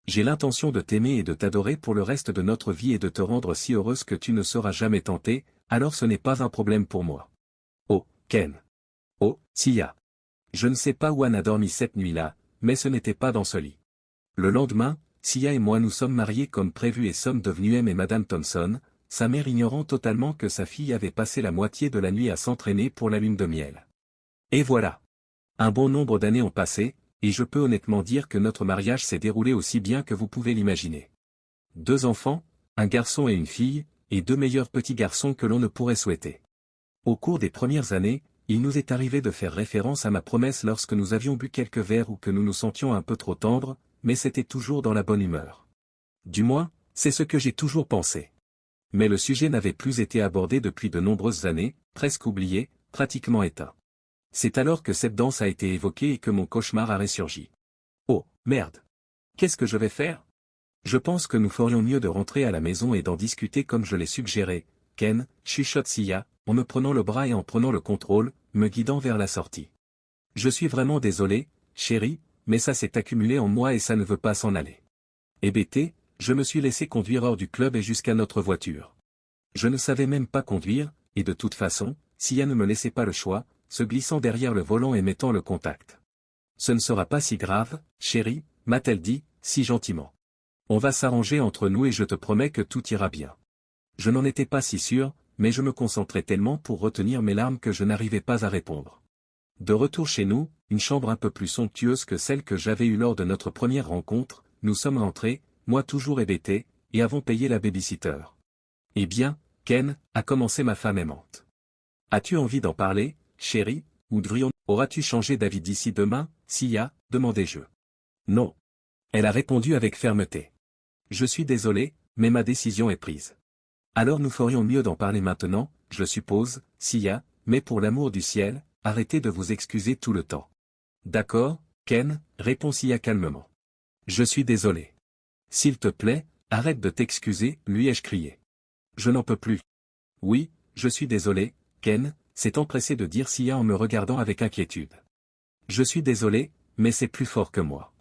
J'ai l'intention de t'aimer et de t'adorer pour le reste de notre vie et de te rendre si heureuse que tu ne seras jamais tentée, alors ce n'est pas un problème pour moi. Oh, Ken. Oh, Sia. Je ne sais pas où Anne a dormi cette nuit-là, mais ce n'était pas dans ce lit. Le lendemain, Sia et moi nous sommes mariés comme prévu et sommes devenus M et Madame Thompson, sa mère ignorant totalement que sa fille avait passé la moitié de la nuit à s'entraîner pour la lune de miel. Et voilà. Un bon nombre d'années ont passé, et je peux honnêtement dire que notre mariage s'est déroulé aussi bien que vous pouvez l'imaginer. 2 enfants, un garçon et une fille, et 2 meilleurs petits garçons que l'on ne pourrait souhaiter. Au cours des premières années, il nous est arrivé de faire référence à ma promesse lorsque nous avions bu quelques verres ou que nous nous sentions un peu trop tendres, mais c'était toujours dans la bonne humeur. Du moins, c'est ce que j'ai toujours pensé. Mais le sujet n'avait plus été abordé depuis de nombreuses années, presque oublié, pratiquement éteint. C'est alors que cette danse a été évoquée et que mon cauchemar a ressurgi. Oh, merde! Qu'est-ce que je vais faire? Je pense que nous ferions mieux de rentrer à la maison et d'en discuter comme je l'ai suggéré, Ken, chuchote Sia, en me prenant le bras et en prenant le contrôle, me guidant vers la sortie. Je suis vraiment désolé, chérie, mais ça s'est accumulé en moi et ça ne veut pas s'en aller. Hébété, je me suis laissé conduire hors du club et jusqu'à notre voiture. Je ne savais même pas conduire, et de toute façon, Sia ne me laissait pas le choix, se glissant derrière le volant et mettant le contact. Ce ne sera pas si grave, chérie, m'a-t-elle dit, si gentiment. On va s'arranger entre nous et je te promets que tout ira bien. Je n'en étais pas si sûr, mais je me concentrais tellement pour retenir mes larmes que je n'arrivais pas à répondre. De retour chez nous, une chambre un peu plus somptueuse que celle que j'avais eue lors de notre première rencontre, nous sommes rentrés, moi toujours hébété, et avons payé la baby-sitter. Eh bien, Ken, a commencé ma femme aimante. As-tu envie d'en parler, chérie, ou auras-tu changé d'avis d'ici demain, Sia, demandai-je. Non. Elle a répondu avec fermeté. Je suis désolé, mais ma décision est prise. Alors nous ferions mieux d'en parler maintenant, je suppose, Sia, mais pour l'amour du ciel, arrêtez de vous excuser tout le temps. D'accord, Ken, répond Sia calmement. Je suis désolé. S'il te plaît, arrête de t'excuser, lui ai-je crié. Je n'en peux plus. Oui, je suis désolé, Ken, s'est empressé de dire Sia en me regardant avec inquiétude. Je suis désolé, mais c'est plus fort que moi.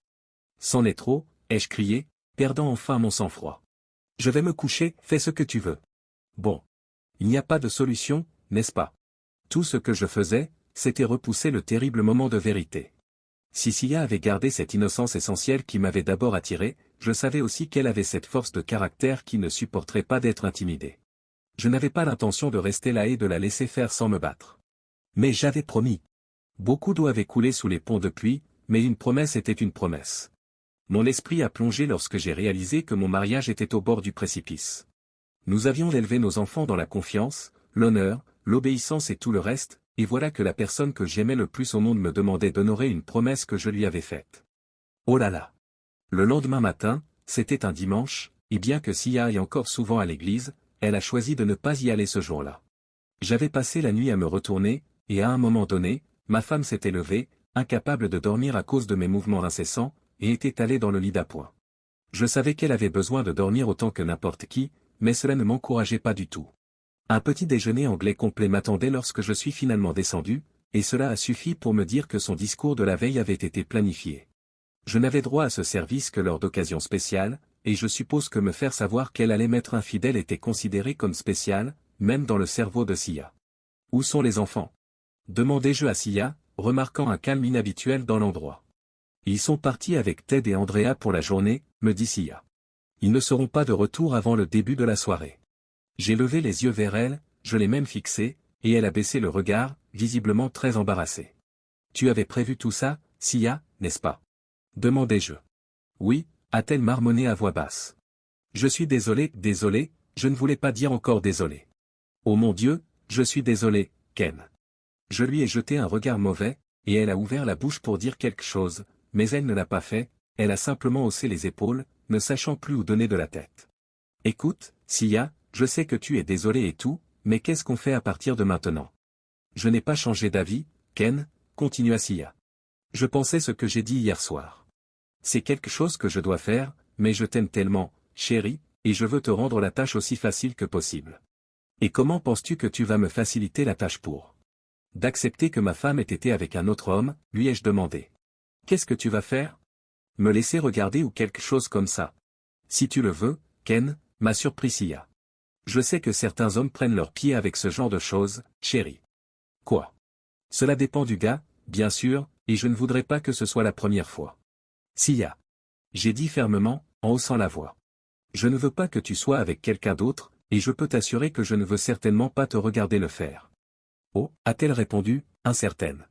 C'en est trop, ai-je crié, perdant enfin mon sang-froid. Je vais me coucher, fais ce que tu veux. Bon. Il n'y a pas de solution, n'est-ce pas? Tout ce que je faisais, c'était repousser le terrible moment de vérité. Si Sia avait gardé cette innocence essentielle qui m'avait d'abord attiré, je savais aussi qu'elle avait cette force de caractère qui ne supporterait pas d'être intimidée. Je n'avais pas l'intention de rester là et de la laisser faire sans me battre. Mais j'avais promis. Beaucoup d'eau avait coulé sous les ponts depuis, mais une promesse était une promesse. Mon esprit a plongé lorsque j'ai réalisé que mon mariage était au bord du précipice. Nous avions élevé nos enfants dans la confiance, l'honneur, l'obéissance et tout le reste, et voilà que la personne que j'aimais le plus au monde me demandait d'honorer une promesse que je lui avais faite. Oh là là! Le lendemain matin, c'était un dimanche, et bien que Sia aille encore souvent à l'église, elle a choisi de ne pas y aller ce jour-là. J'avais passé la nuit à me retourner, et à un moment donné, ma femme s'était levée, incapable de dormir à cause de mes mouvements incessants, et était allée dans le lit d'appoint. Je savais qu'elle avait besoin de dormir autant que n'importe qui, mais cela ne m'encourageait pas du tout. Un petit déjeuner anglais complet m'attendait lorsque je suis finalement descendu, et cela a suffi pour me dire que son discours de la veille avait été planifié. Je n'avais droit à ce service que lors d'occasions spéciales, et je suppose que me faire savoir qu'elle allait m'être infidèle était considéré comme spécial, même dans le cerveau de Sia. Où sont les enfants? Demandai-je à Sia, remarquant un calme inhabituel dans l'endroit. Ils sont partis avec Ted et Andrea pour la journée, me dit Sia. Ils ne seront pas de retour avant le début de la soirée. J'ai levé les yeux vers elle, je l'ai même fixée, et elle a baissé le regard, visiblement très embarrassée. Tu avais prévu tout ça, Sia, n'est-ce pas? Demandai-je. Oui, a-t-elle marmonné à voix basse. Je suis désolé, je ne voulais pas dire encore désolé. Oh mon Dieu, je suis désolé, Ken. Je lui ai jeté un regard mauvais, et elle a ouvert la bouche pour dire quelque chose, mais elle ne l'a pas fait, elle a simplement haussé les épaules, ne sachant plus où donner de la tête. Écoute, Sia, je sais que tu es désolé et tout, mais qu'est-ce qu'on fait à partir de maintenant? Je n'ai pas changé d'avis, Ken, continua Sia. Je pensais ce que j'ai dit hier soir. C'est quelque chose que je dois faire, mais je t'aime tellement, chérie, et je veux te rendre la tâche aussi facile que possible. Et comment penses-tu que tu vas me faciliter la tâche pour? D'accepter que ma femme ait été avec un autre homme, lui ai-je demandé. Qu'est-ce que tu vas faire? Me laisser regarder ou quelque chose comme ça? Si tu le veux, Ken, m'a surpris Sia. Je sais que certains hommes prennent leur pied avec ce genre de choses, chérie. Quoi? Cela dépend du gars, bien sûr, et je ne voudrais pas que ce soit la première fois. Sia. J'ai dit fermement, en haussant la voix. Je ne veux pas que tu sois avec quelqu'un d'autre, et je peux t'assurer que je ne veux certainement pas te regarder le faire. Oh, a-t-elle répondu, incertaine.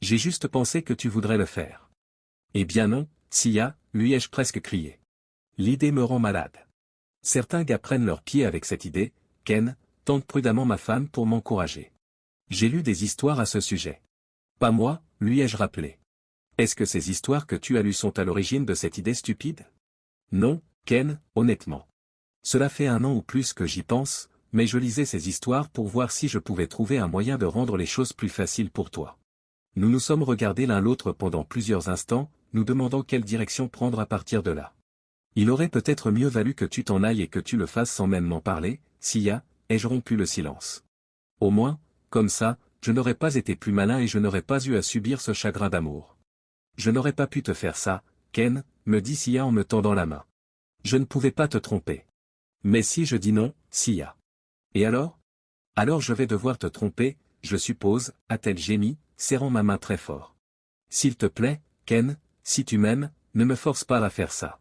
J'ai juste pensé que tu voudrais le faire. Eh bien non, Sia, lui ai-je presque crié. L'idée me rend malade. Certains gars prennent leur pied avec cette idée, Ken, tente prudemment ma femme pour m'encourager. J'ai lu des histoires à ce sujet. Pas moi, lui ai-je rappelé. Est-ce que ces histoires que tu as lues sont à l'origine de cette idée stupide? Non, Ken, honnêtement. Cela fait 1 an ou plus que j'y pense, mais je lisais ces histoires pour voir si je pouvais trouver un moyen de rendre les choses plus faciles pour toi. Nous nous sommes regardés l'un l'autre pendant plusieurs instants, nous demandant quelle direction prendre à partir de là. Il aurait peut-être mieux valu que tu t'en ailles et que tu le fasses sans même m'en parler, Sia, ai-je rompu le silence. Au moins, comme ça, je n'aurais pas été plus malin et je n'aurais pas eu à subir ce chagrin d'amour. Je n'aurais pas pu te faire ça, Ken, me dit Sia en me tendant la main. Je ne pouvais pas te tromper. Mais si je dis non, Sia. Et alors? Alors je vais devoir te tromper, je suppose, a-t-elle gémi, serrant ma main très fort. S'il te plaît, Ken, si tu m'aimes, ne me force pas à faire ça.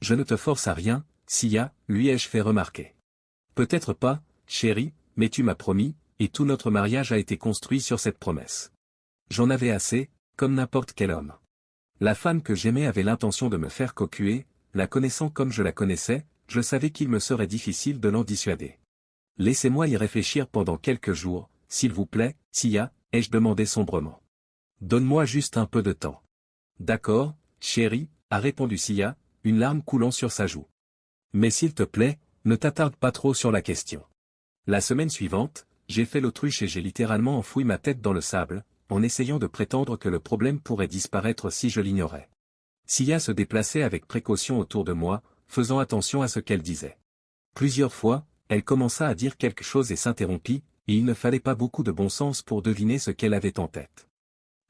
Je ne te force à rien, Sia, lui ai-je fait remarquer. Peut-être pas, chérie, mais tu m'as promis, et tout notre mariage a été construit sur cette promesse. J'en avais assez, comme n'importe quel homme. La femme que j'aimais avait l'intention de me faire cocuer, la connaissant comme je la connaissais, je savais qu'il me serait difficile de l'en dissuader. Laissez-moi y réfléchir pendant quelques jours, s'il vous plaît, Sia, ai-je demandé sombrement. Donne-moi juste un peu de temps. D'accord, chérie, a répondu Sia, une larme coulant sur sa joue. Mais s'il te plaît, ne t'attarde pas trop sur la question. La semaine suivante, j'ai fait l'autruche et j'ai littéralement enfoui ma tête dans le sable, en essayant de prétendre que le problème pourrait disparaître si je l'ignorais. Sia se déplaçait avec précaution autour de moi, faisant attention à ce qu'elle disait. Plusieurs fois, elle commença à dire quelque chose et s'interrompit, et il ne fallait pas beaucoup de bon sens pour deviner ce qu'elle avait en tête.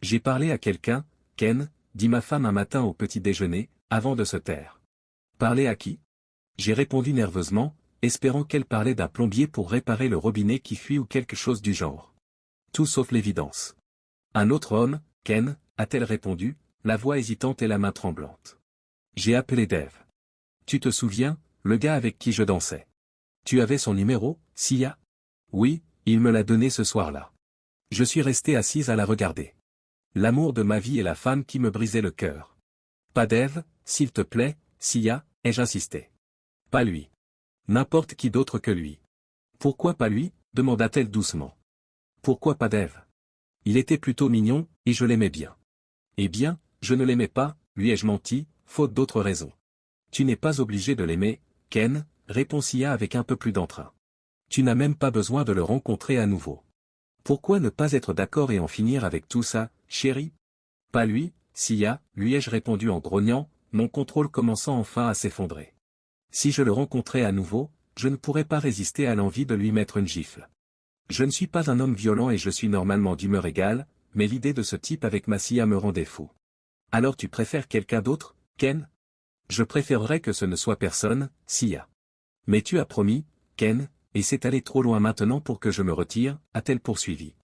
J'ai parlé à quelqu'un, Ken, dit ma femme un matin au petit déjeuner, avant de se taire. Parler à qui? J'ai répondu nerveusement, espérant qu'elle parlait d'un plombier pour réparer le robinet qui fuit ou quelque chose du genre. Tout sauf l'évidence. Un autre homme, Ken, a-t-elle répondu, la voix hésitante et la main tremblante. J'ai appelé Dave. Tu te souviens, le gars avec qui je dansais? Tu avais son numéro, Sia? Oui, il me l'a donné ce soir-là. Je suis restée assise à la regarder. L'amour de ma vie et la femme qui me brisait le cœur. Pas Dave, s'il te plaît, Sia, ai-je insisté. Pas lui. N'importe qui d'autre que lui. Pourquoi pas lui, demanda-t-elle doucement. Pourquoi pas Dave? Il était plutôt mignon, et je l'aimais bien. Eh bien, je ne l'aimais pas, lui ai-je menti, faute d'autres raisons. Tu n'es pas obligé de l'aimer, Ken, répond Sia avec un peu plus d'entrain. Tu n'as même pas besoin de le rencontrer à nouveau. Pourquoi ne pas être d'accord et en finir avec tout ça, chérie? Pas lui, Sia, lui ai-je répondu en grognant, mon contrôle commençant enfin à s'effondrer. Si je le rencontrais à nouveau, je ne pourrais pas résister à l'envie de lui mettre une gifle. Je ne suis pas un homme violent et je suis normalement d'humeur égale, mais l'idée de ce type avec ma Sia me rendait fou. Alors tu préfères quelqu'un d'autre, Ken? Je préférerais que ce ne soit personne, Sia. Mais tu as promis, Ken, et c'est allé trop loin maintenant pour que je me retire, a-t-elle poursuivi.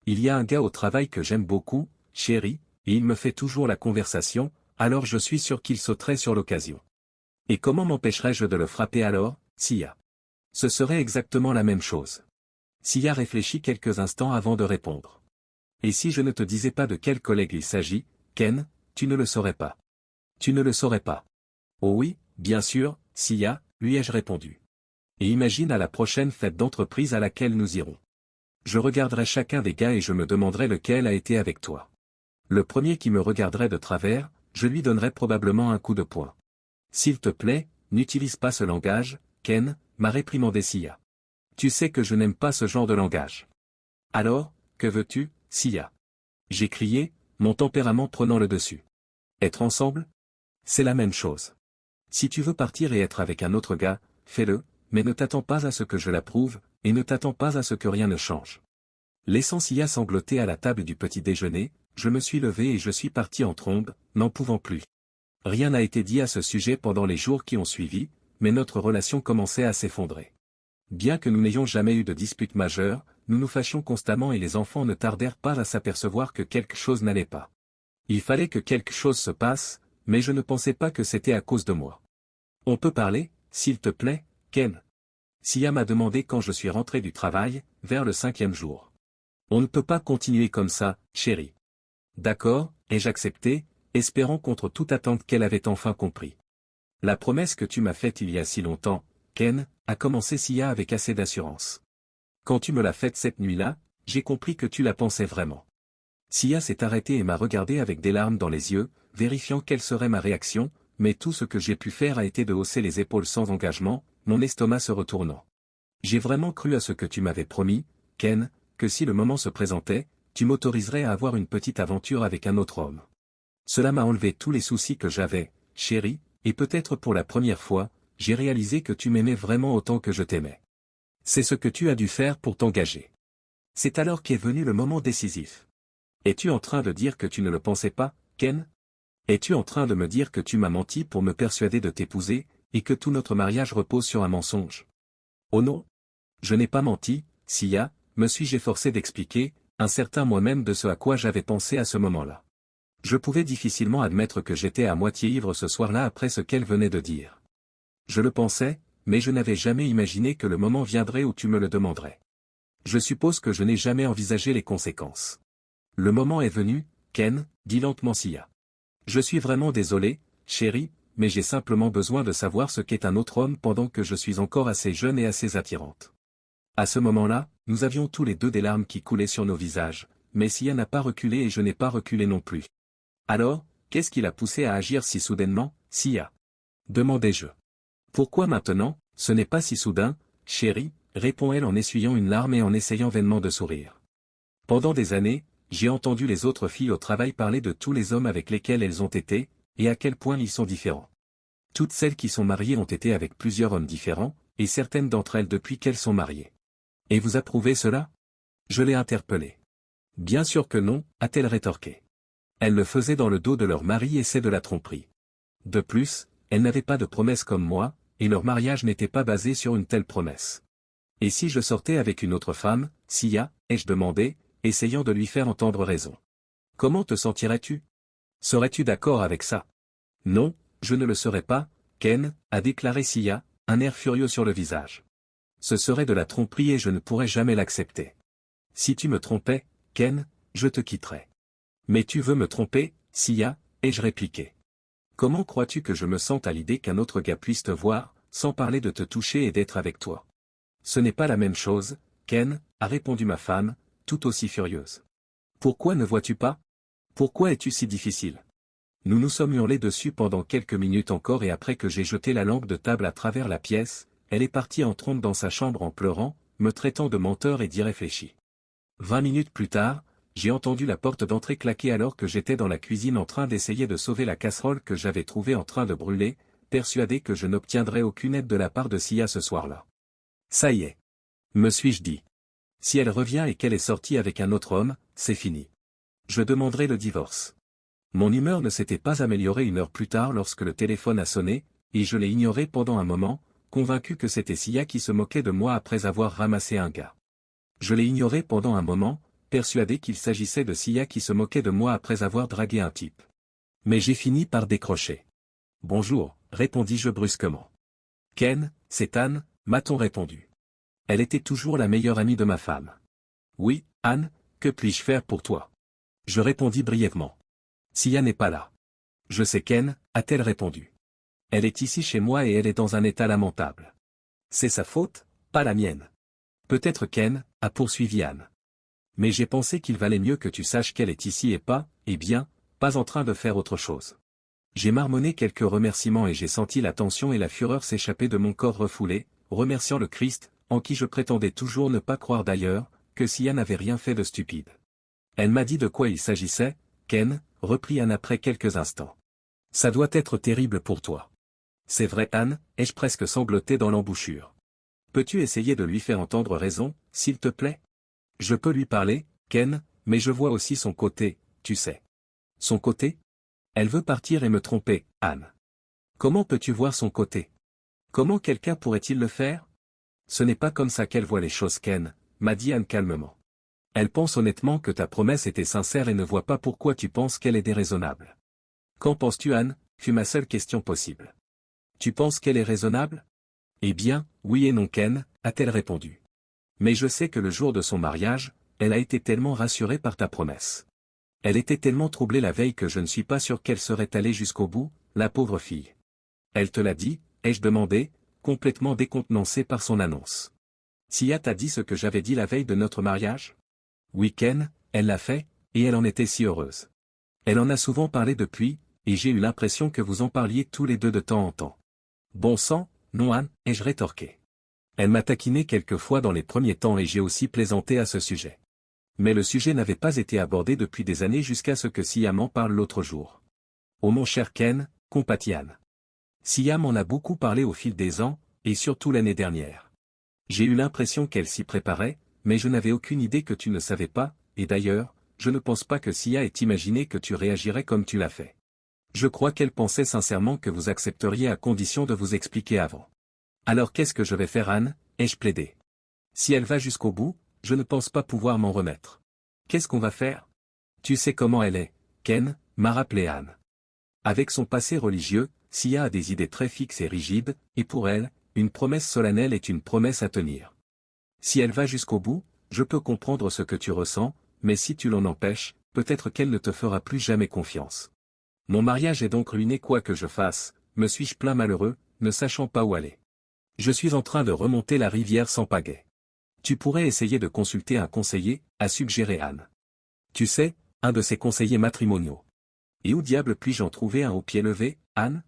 Il y a un gars au travail que j'aime beaucoup, chérie, et il me fait toujours la conversation, alors je suis sûr qu'il sauterait sur l'occasion. Et comment m'empêcherais-je de le frapper alors, Sia? Ce serait exactement la même chose. Sia réfléchit quelques instants avant de répondre. Et si je ne te disais pas de quel collègue il s'agit, Ken, tu ne le saurais pas. Tu ne le saurais pas. Oh oui, bien sûr, Sia, lui ai-je répondu. Et imagine à la prochaine fête d'entreprise à laquelle nous irons. Je regarderai chacun des gars et je me demanderai lequel a été avec toi. Le premier qui me regarderait de travers, je lui donnerai probablement un coup de poing. S'il te plaît, n'utilise pas ce langage, Ken, m'a réprimandé Sia. Tu sais que je n'aime pas ce genre de langage. Alors, que veux-tu, Sia? J'ai crié, mon tempérament prenant le dessus. Être ensemble? C'est la même chose. Si tu veux partir et être avec un autre gars, fais-le, mais ne t'attends pas à ce que je l'approuve, et ne t'attends pas à ce que rien ne change. Laissant Sia sangloter à la table du petit déjeuner, je me suis levé et je suis parti en trombe, n'en pouvant plus. Rien n'a été dit à ce sujet pendant les jours qui ont suivi, mais notre relation commençait à s'effondrer. Bien que nous n'ayons jamais eu de dispute majeure, nous nous fâchions constamment et les enfants ne tardèrent pas à s'apercevoir que quelque chose n'allait pas. Il fallait que quelque chose se passe, mais je ne pensais pas que c'était à cause de moi. On peut parler, s'il te plaît, Ken? Sia m'a demandé quand je suis rentré du travail, vers le 5e jour. On ne peut pas continuer comme ça, chérie. D'accord, ai-je accepté, espérant contre toute attente qu'elle avait enfin compris. La promesse que tu m'as faite il y a si longtemps, Ken, a commencé Sia avec assez d'assurance. Quand tu me l'as faite cette nuit-là, j'ai compris que tu la pensais vraiment. Sia s'est arrêtée et m'a regardé avec des larmes dans les yeux, vérifiant quelle serait ma réaction, mais tout ce que j'ai pu faire a été de hausser les épaules sans engagement, mon estomac se retournant. J'ai vraiment cru à ce que tu m'avais promis, Ken, que si le moment se présentait, tu m'autoriserais à avoir une petite aventure avec un autre homme. Cela m'a enlevé tous les soucis que j'avais, chérie, et peut-être pour la première fois, j'ai réalisé que tu m'aimais vraiment autant que je t'aimais. C'est ce que tu as dû faire pour t'engager. C'est alors qu'est venu le moment décisif. Es-tu en train de dire que tu ne le pensais pas, Ken? Es-tu en train de me dire que tu m'as menti pour me persuader de t'épouser, et que tout notre mariage repose sur un mensonge? Oh non! Je n'ai pas menti, Sia, me suis-je efforcé d'expliquer, incertain moi-même de ce à quoi j'avais pensé à ce moment-là. Je pouvais difficilement admettre que j'étais à moitié ivre ce soir-là après ce qu'elle venait de dire. Je le pensais, mais je n'avais jamais imaginé que le moment viendrait où tu me le demanderais. Je suppose que je n'ai jamais envisagé les conséquences. Le moment est venu, Ken, dit lentement Sia. Je suis vraiment désolé, chérie, mais j'ai simplement besoin de savoir ce qu'est un autre homme pendant que je suis encore assez jeune et assez attirante. À ce moment-là, nous avions tous les deux des larmes qui coulaient sur nos visages, mais Sia n'a pas reculé et je n'ai pas reculé non plus. Alors, qu'est-ce qui l'a poussé à agir si soudainement, Sia? Demandai-je. Pourquoi maintenant, ce n'est pas si soudain, chérie, répond-elle en essuyant une larme et en essayant vainement de sourire. Pendant des années, j'ai entendu les autres filles au travail parler de tous les hommes avec lesquels elles ont été, et à quel point ils sont différents. Toutes celles qui sont mariées ont été avec plusieurs hommes différents, et certaines d'entre elles depuis qu'elles sont mariées. Et vous approuvez cela? Je l'ai interpellée. Bien sûr que non, a-t-elle rétorqué. Elles le faisaient dans le dos de leur mari et c'est de la tromperie. De plus, elles n'avaient pas de promesse comme moi, et leur mariage n'était pas basé sur une telle promesse. Et si je sortais avec une autre femme, Sia, ai-je demandé, essayant de lui faire entendre raison. Comment te sentirais-tu? Serais-tu d'accord avec ça? Non, je ne le serais pas, Ken, a déclaré Sia, un air furieux sur le visage. Ce serait de la tromperie et je ne pourrais jamais l'accepter. Si tu me trompais, Ken, je te quitterais. Mais tu veux me tromper, Sia, ai-je répliqué. Comment crois-tu que je me sente à l'idée qu'un autre gars puisse te voir, sans parler de te toucher et d'être avec toi? Ce n'est pas la même chose, Ken, a répondu ma femme, tout aussi furieuse. Pourquoi ne vois-tu pas? Pourquoi es-tu si difficile? Nous nous sommes hurlés dessus pendant quelques minutes encore et après que j'ai jeté la lampe de table à travers la pièce, elle est partie en trombe dans sa chambre en pleurant, me traitant de menteur et d'irréfléchi. 20 minutes plus tard, j'ai entendu la porte d'entrée claquer alors que j'étais dans la cuisine en train d'essayer de sauver la casserole que j'avais trouvée en train de brûler, persuadé que je n'obtiendrais aucune aide de la part de Sia ce soir-là. Ça y est. Me suis-je dit. Si elle revient et qu'elle est sortie avec un autre homme, c'est fini. Je demanderai le divorce. Mon humeur ne s'était pas améliorée une heure plus tard lorsque le téléphone a sonné, et je l'ai ignoré pendant un moment, convaincu que c'était Sia qui se moquait de moi après avoir ramassé un gars. Je l'ai ignoré pendant un moment, persuadé qu'il s'agissait de Sia qui se moquait de moi après avoir dragué un type. Mais j'ai fini par décrocher. Bonjour, répondis-je brusquement. Ken, c'est Anne, m'a-t-on répondu. Elle était toujours la meilleure amie de ma femme. Oui, Anne, que puis-je faire pour toi? Je répondis brièvement. Sia n'est pas là. Je sais Ken, a-t-elle répondu. Elle est ici chez moi et elle est dans un état lamentable. C'est sa faute, pas la mienne. Peut-être Ken, a poursuivi Anne. Mais j'ai pensé qu'il valait mieux que tu saches qu'elle est ici et pas, eh bien, pas en train de faire autre chose. J'ai marmonné quelques remerciements et j'ai senti la tension et la fureur s'échapper de mon corps refoulé, remerciant le Christ, en qui je prétendais toujours ne pas croire d'ailleurs, que Sia n'avait rien fait de stupide. Elle m'a dit de quoi il s'agissait, Ken, reprit Anne après quelques instants. Ça doit être terrible pour toi. C'est vrai Anne, ai-je presque sangloté dans l'embouchure. Peux-tu essayer de lui faire entendre raison, s'il te plaît? Je peux lui parler, Ken, mais je vois aussi son côté, tu sais. Son côté? Elle veut partir et me tromper, Anne. Comment peux-tu voir son côté? Comment quelqu'un pourrait-il le faire? Ce n'est pas comme ça qu'elle voit les choses, Ken, m'a dit Anne calmement. Elle pense honnêtement que ta promesse était sincère et ne voit pas pourquoi tu penses qu'elle est déraisonnable. Qu'en penses-tu, Anne? Fut ma seule question possible. Tu penses qu'elle est raisonnable? Eh bien, oui et non, Ken, a-t-elle répondu. Mais je sais que le jour de son mariage, elle a été tellement rassurée par ta promesse. Elle était tellement troublée la veille que je ne suis pas sûr qu'elle serait allée jusqu'au bout, la pauvre fille. Elle te l'a dit, ai-je demandé, complètement décontenancé par son annonce. Sia t'a dit ce que j'avais dit la veille de notre mariage? Oui Ken, elle l'a fait, et elle en était si heureuse. Elle en a souvent parlé depuis, et j'ai eu l'impression que vous en parliez tous les deux de temps en temps. Bon sang, non Anne, ai-je rétorqué. Elle m'a taquiné quelquefois dans les premiers temps et j'ai aussi plaisanté à ce sujet. Mais le sujet n'avait pas été abordé depuis des années jusqu'à ce que Sia m'en parle l'autre jour. Oh mon cher Ken, compatit Anne. Sia m'en a beaucoup parlé au fil des ans, et surtout l'année dernière. J'ai eu l'impression qu'elle s'y préparait, mais je n'avais aucune idée que tu ne savais pas, et d'ailleurs, je ne pense pas que Sia ait imaginé que tu réagirais comme tu l'as fait. Je crois qu'elle pensait sincèrement que vous accepteriez à condition de vous expliquer avant. Alors qu'est-ce que je vais faire Anne, ai-je plaidé. Si elle va jusqu'au bout, je ne pense pas pouvoir m'en remettre. Qu'est-ce qu'on va faire? Tu sais comment elle est, Ken, m'a rappelé Anne. Avec son passé religieux, Sia a des idées très fixes et rigides, et pour elle, une promesse solennelle est une promesse à tenir. Si elle va jusqu'au bout, je peux comprendre ce que tu ressens, mais si tu l'en empêches, peut-être qu'elle ne te fera plus jamais confiance. Mon mariage est donc ruiné quoi que je fasse, me suis-je plaint malheureux, ne sachant pas où aller. Je suis en train de remonter la rivière sans pagaie. Tu pourrais essayer de consulter un conseiller, a suggéré Anne. Tu sais, un de ces conseillers matrimoniaux. Et où diable puis-je en trouver un au pied levé, Anne?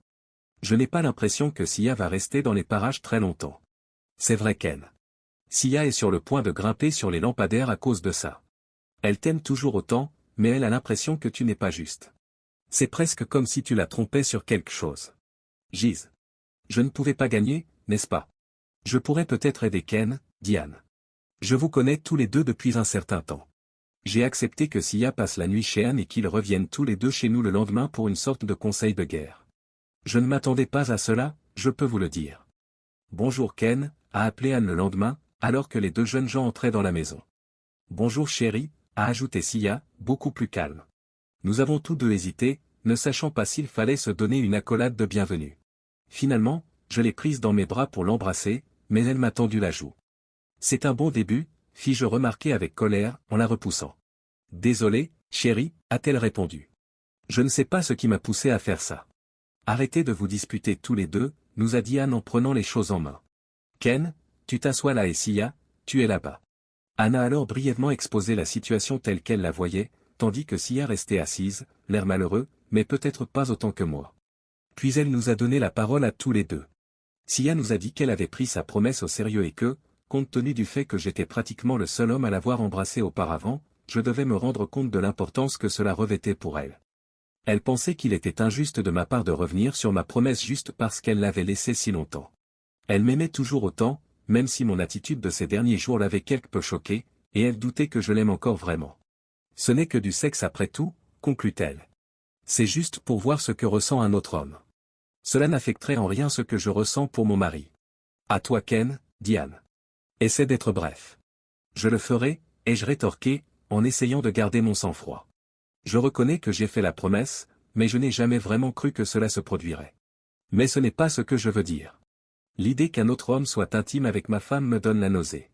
Je n'ai pas l'impression que Sia va rester dans les parages très longtemps. C'est vrai Ken. Sia est sur le point de grimper sur les lampadaires à cause de ça. Elle t'aime toujours autant, mais elle a l'impression que tu n'es pas juste. C'est presque comme si tu la trompais sur quelque chose. Gise. Je ne pouvais pas gagner, n'est-ce pas? Je pourrais peut-être aider Ken, dit Anne. Je vous connais tous les deux depuis un certain temps. J'ai accepté que Sia passe la nuit chez Anne et qu'ils reviennent tous les deux chez nous le lendemain pour une sorte de conseil de guerre. Je ne m'attendais pas à cela, je peux vous le dire. Bonjour Ken, a appelé Anne le lendemain, alors que les deux jeunes gens entraient dans la maison. Bonjour chérie, a ajouté Sia, beaucoup plus calme. Nous avons tous deux hésité, ne sachant pas s'il fallait se donner une accolade de bienvenue. Finalement, je l'ai prise dans mes bras pour l'embrasser, mais elle m'a tendu la joue. C'est un bon début, fis-je remarquer avec colère, en la repoussant. Désolé, chérie, a-t-elle répondu. Je ne sais pas ce qui m'a poussé à faire ça. Arrêtez de vous disputer tous les deux, nous a dit Anne en prenant les choses en main. Ken, tu t'assois là et Sia, tu es là-bas. Anne a alors brièvement exposé la situation telle qu'elle la voyait, tandis que Sia restait assise, l'air malheureux, mais peut-être pas autant que moi. Puis elle nous a donné la parole à tous les deux. Sia nous a dit qu'elle avait pris sa promesse au sérieux et que, compte tenu du fait que j'étais pratiquement le seul homme à l'avoir embrassée auparavant, je devais me rendre compte de l'importance que cela revêtait pour elle. Elle pensait qu'il était injuste de ma part de revenir sur ma promesse juste parce qu'elle l'avait laissée si longtemps. Elle m'aimait toujours autant, même si mon attitude de ces derniers jours l'avait quelque peu choquée, et elle doutait que je l'aime encore vraiment. Ce n'est que du sexe après tout, conclut-elle. C'est juste pour voir ce que ressent un autre homme. Cela n'affecterait en rien ce que je ressens pour mon mari. À toi Ken, dit Anne. Essaie d'être bref. Je le ferai, ai-je rétorqué, en essayant de garder mon sang-froid. Je reconnais que j'ai fait la promesse, mais je n'ai jamais vraiment cru que cela se produirait. Mais ce n'est pas ce que je veux dire. L'idée qu'un autre homme soit intime avec ma femme me donne la nausée.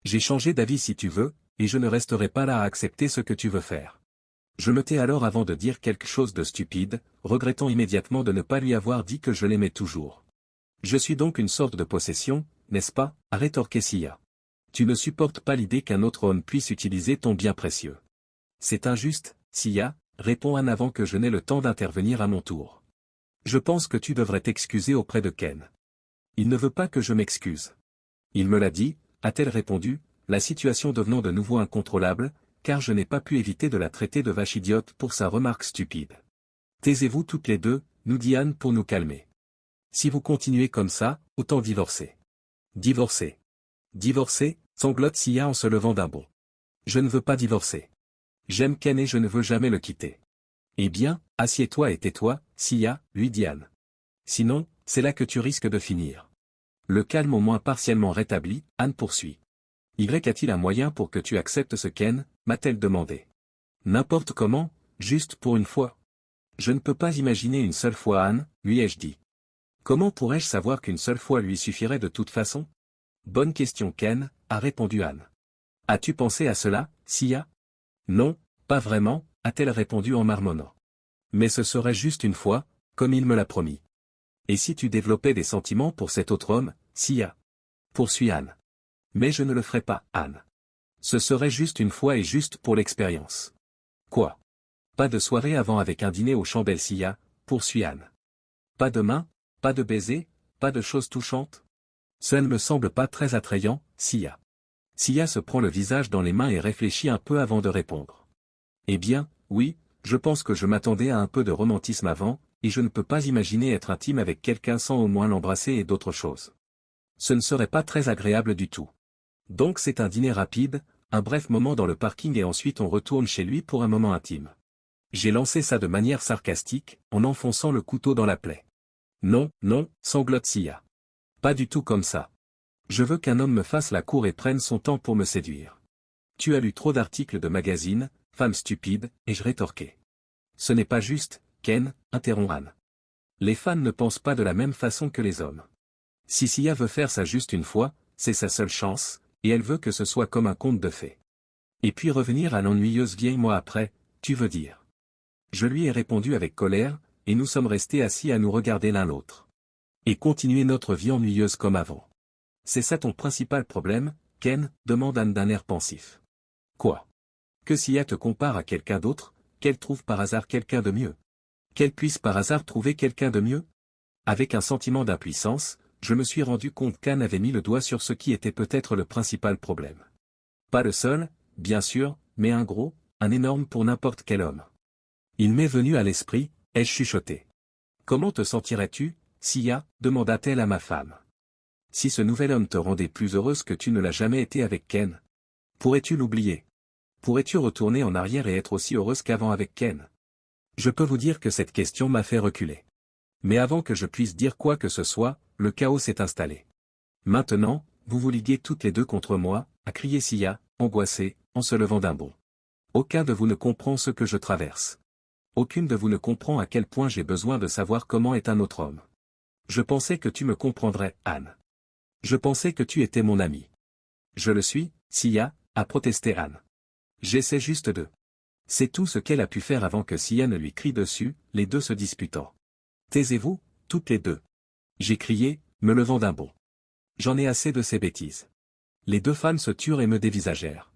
J'ai changé d'avis si tu veux, et je ne resterai pas là à accepter ce que tu veux faire. Je me tais alors avant de dire quelque chose de stupide, regrettant immédiatement de ne pas lui avoir dit que je l'aimais toujours. Je suis donc une sorte de possession, n'est-ce pas, a rétorqué Sia. Tu ne supportes pas l'idée qu'un autre homme puisse utiliser ton bien précieux. C'est injuste, Sia, répond Anne avant que je n'ai le temps d'intervenir à mon tour. Je pense que tu devrais t'excuser auprès de Ken. Il ne veut pas que je m'excuse. Il me l'a dit, a-t-elle répondu, la situation devenant de nouveau incontrôlable, car je n'ai pas pu éviter de la traiter de vache idiote pour sa remarque stupide. Taisez-vous toutes les deux, nous dit Anne pour nous calmer. Si vous continuez comme ça, autant divorcer. Divorcer. Divorcer, sanglote Sia en se levant d'un bond. Je ne veux pas divorcer. J'aime Ken et je ne veux jamais le quitter. Eh bien, assieds-toi et tais-toi, Sia, lui dit Anne. Sinon, c'est là que tu risques de finir. Le calme au moins partiellement rétabli, Anne poursuit. Y a-t-il un moyen pour que tu acceptes ce Ken, m'a-t-elle demandé. N'importe comment, juste pour une fois. Je ne peux pas imaginer une seule fois Anne, lui ai-je dit. Comment pourrais-je savoir qu'une seule fois lui suffirait de toute façon? Bonne question Ken, a répondu Anne. As-tu pensé à cela, Sia? Non, pas vraiment, a-t-elle répondu en marmonnant. Mais ce serait juste une fois, comme il me l'a promis. Et si tu développais des sentiments pour cet autre homme, Sia? Poursuit Anne. Mais je ne le ferai pas, Anne. Ce serait juste une fois et juste pour l'expérience. Quoi? Pas de soirée avant avec un dîner aux chandelles Sia, poursuit Anne. Pas de main, pas de baiser, pas de choses touchantes? Cela ne me semble pas très attrayant, Sia. Sia se prend le visage dans les mains et réfléchit un peu avant de répondre. Eh bien, oui, je pense que je m'attendais à un peu de romantisme avant, et je ne peux pas imaginer être intime avec quelqu'un sans au moins l'embrasser et d'autres choses. Ce ne serait pas très agréable du tout. Donc c'est un dîner rapide, un bref moment dans le parking et ensuite on retourne chez lui pour un moment intime. J'ai lancé ça de manière sarcastique, en enfonçant le couteau dans la plaie. Non, non, sanglote Sia. Pas du tout comme ça. Je veux qu'un homme me fasse la cour et prenne son temps pour me séduire. Tu as lu trop d'articles de magazines, femme stupide, ai-je rétorqué. Ce n'est pas juste, Ken, interrompt Anne. Les fans ne pensent pas de la même façon que les hommes. Si Sia veut faire ça juste une fois, c'est sa seule chance, et elle veut que ce soit comme un conte de fées. Et puis revenir à l'ennuyeuse vieille moi après, tu veux dire. Je lui ai répondu avec colère, et nous sommes restés assis à nous regarder l'un l'autre. Et continuer notre vie ennuyeuse comme avant. C'est ça ton principal problème, Ken, demande Anne d'un air pensif. Quoi? Que Sia te compare à quelqu'un d'autre, qu'elle trouve par hasard quelqu'un de mieux? Qu'elle puisse par hasard trouver quelqu'un de mieux? Avec un sentiment d'impuissance, je me suis rendu compte qu'Anne avait mis le doigt sur ce qui était peut-être le principal problème. Pas le seul, bien sûr, mais un gros, un énorme pour n'importe quel homme. Il m'est venu à l'esprit, ai-je chuchoté. Comment te sentirais-tu, Sia, demanda-t-elle à ma femme. Si ce nouvel homme te rendait plus heureuse que tu ne l'as jamais été avec Ken? Pourrais-tu l'oublier? Pourrais-tu retourner en arrière et être aussi heureuse qu'avant avec Ken? Je peux vous dire que cette question m'a fait reculer. Mais avant que je puisse dire quoi que ce soit, le chaos s'est installé. Maintenant, vous vous liguez toutes les deux contre moi, a crié Sia, angoissée, en se levant d'un bond. Aucun de vous ne comprend ce que je traverse. Aucune de vous ne comprend à quel point j'ai besoin de savoir comment est un autre homme. Je pensais que tu me comprendrais, Anne. Je pensais que tu étais mon ami. Je le suis, Sia, a protesté Anne. J'essaie juste de... C'est tout ce qu'elle a pu faire avant que Sia ne lui crie dessus, les deux se disputant. Taisez-vous, toutes les deux. J'ai crié, me levant d'un bond. J'en ai assez de ces bêtises. Les deux femmes se turent et me dévisagèrent.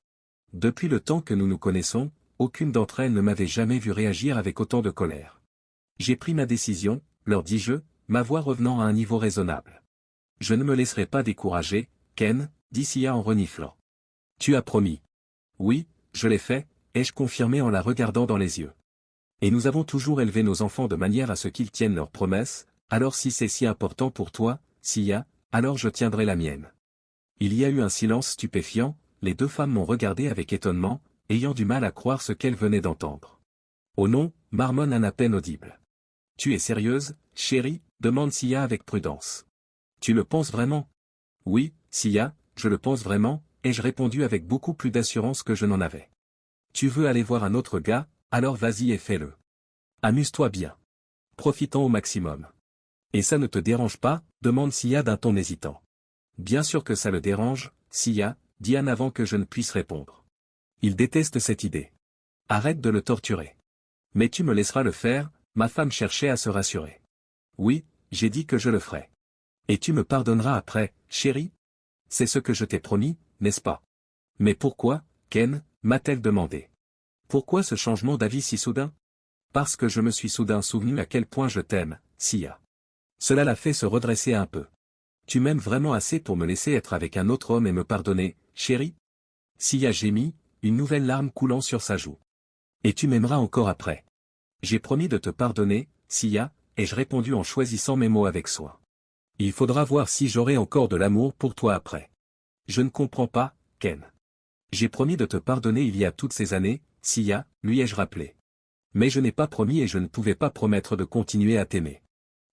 Depuis le temps que nous nous connaissons, aucune d'entre elles ne m'avait jamais vu réagir avec autant de colère. J'ai pris ma décision, leur dis-je, ma voix revenant à un niveau raisonnable. Je ne me laisserai pas décourager, Ken, dit Sia en reniflant. Tu as promis. Oui, je l'ai fait, ai-je confirmé en la regardant dans les yeux. Et nous avons toujours élevé nos enfants de manière à ce qu'ils tiennent leurs promesses, alors si c'est si important pour toi, Sia, alors je tiendrai la mienne. Il y a eu un silence stupéfiant, les deux femmes m'ont regardé avec étonnement, ayant du mal à croire ce qu'elles venaient d'entendre. Oh non, marmonne Anne à peine audible. Tu es sérieuse, chérie, demande Sia avec prudence. Tu le penses vraiment? Oui, Sia, je le pense vraiment, ai-je répondu avec beaucoup plus d'assurance que je n'en avais. Tu veux aller voir un autre gars, alors vas-y et fais-le. Amuse-toi bien. Profitons au maximum. Et ça ne te dérange pas, demande Sia d'un ton hésitant. Bien sûr que ça le dérange, Sia, dit Anne avant que je ne puisse répondre. Il déteste cette idée. Arrête de le torturer. Mais tu me laisseras le faire, ma femme cherchait à se rassurer. Oui, j'ai dit que je le ferais. Et tu me pardonneras après, chérie? C'est ce que je t'ai promis, n'est-ce pas? Mais pourquoi, Ken, m'a-t-elle demandé. Pourquoi ce changement d'avis si soudain? Parce que je me suis soudain souvenu à quel point je t'aime, Sia. Cela l'a fait se redresser un peu. Tu m'aimes vraiment assez pour me laisser être avec un autre homme et me pardonner, chérie? Sia gémit, une nouvelle larme coulant sur sa joue. Et tu m'aimeras encore après. J'ai promis de te pardonner, Sia, ai-je répondu en choisissant mes mots avec soin. Il faudra voir si j'aurai encore de l'amour pour toi après. Je ne comprends pas, Ken. J'ai promis de te pardonner il y a toutes ces années, Sia, lui ai-je rappelé. Mais je n'ai pas promis et je ne pouvais pas promettre de continuer à t'aimer.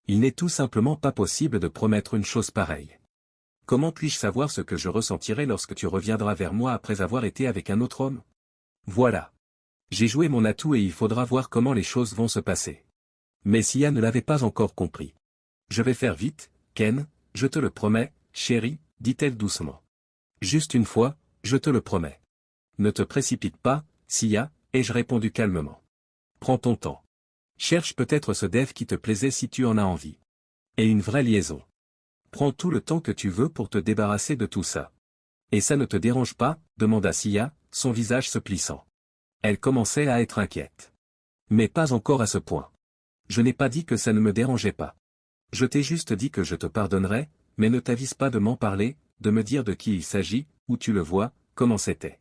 Il n'est tout simplement pas possible de promettre une chose pareille. Comment puis-je savoir ce que je ressentirai lorsque tu reviendras vers moi après avoir été avec un autre homme? Voilà. J'ai joué mon atout et il faudra voir comment les choses vont se passer. Mais Sia ne l'avait pas encore compris. Je vais faire vite, Ken, je te le promets, chérie, dit-elle doucement. Juste une fois, je te le promets. Ne te précipite pas, Sia, ai-je répondu calmement. Prends ton temps. Cherche peut-être ce dev qui te plaisait si tu en as envie. Et une vraie liaison. Prends tout le temps que tu veux pour te débarrasser de tout ça. Et ça ne te dérange pas, demanda Sia, son visage se plissant. Elle commençait à être inquiète. Mais pas encore à ce point. Je n'ai pas dit que ça ne me dérangeait pas. Je t'ai juste dit que je te pardonnerais, mais ne t'avise pas de m'en parler, de me dire de qui il s'agit, où tu le vois, comment c'était.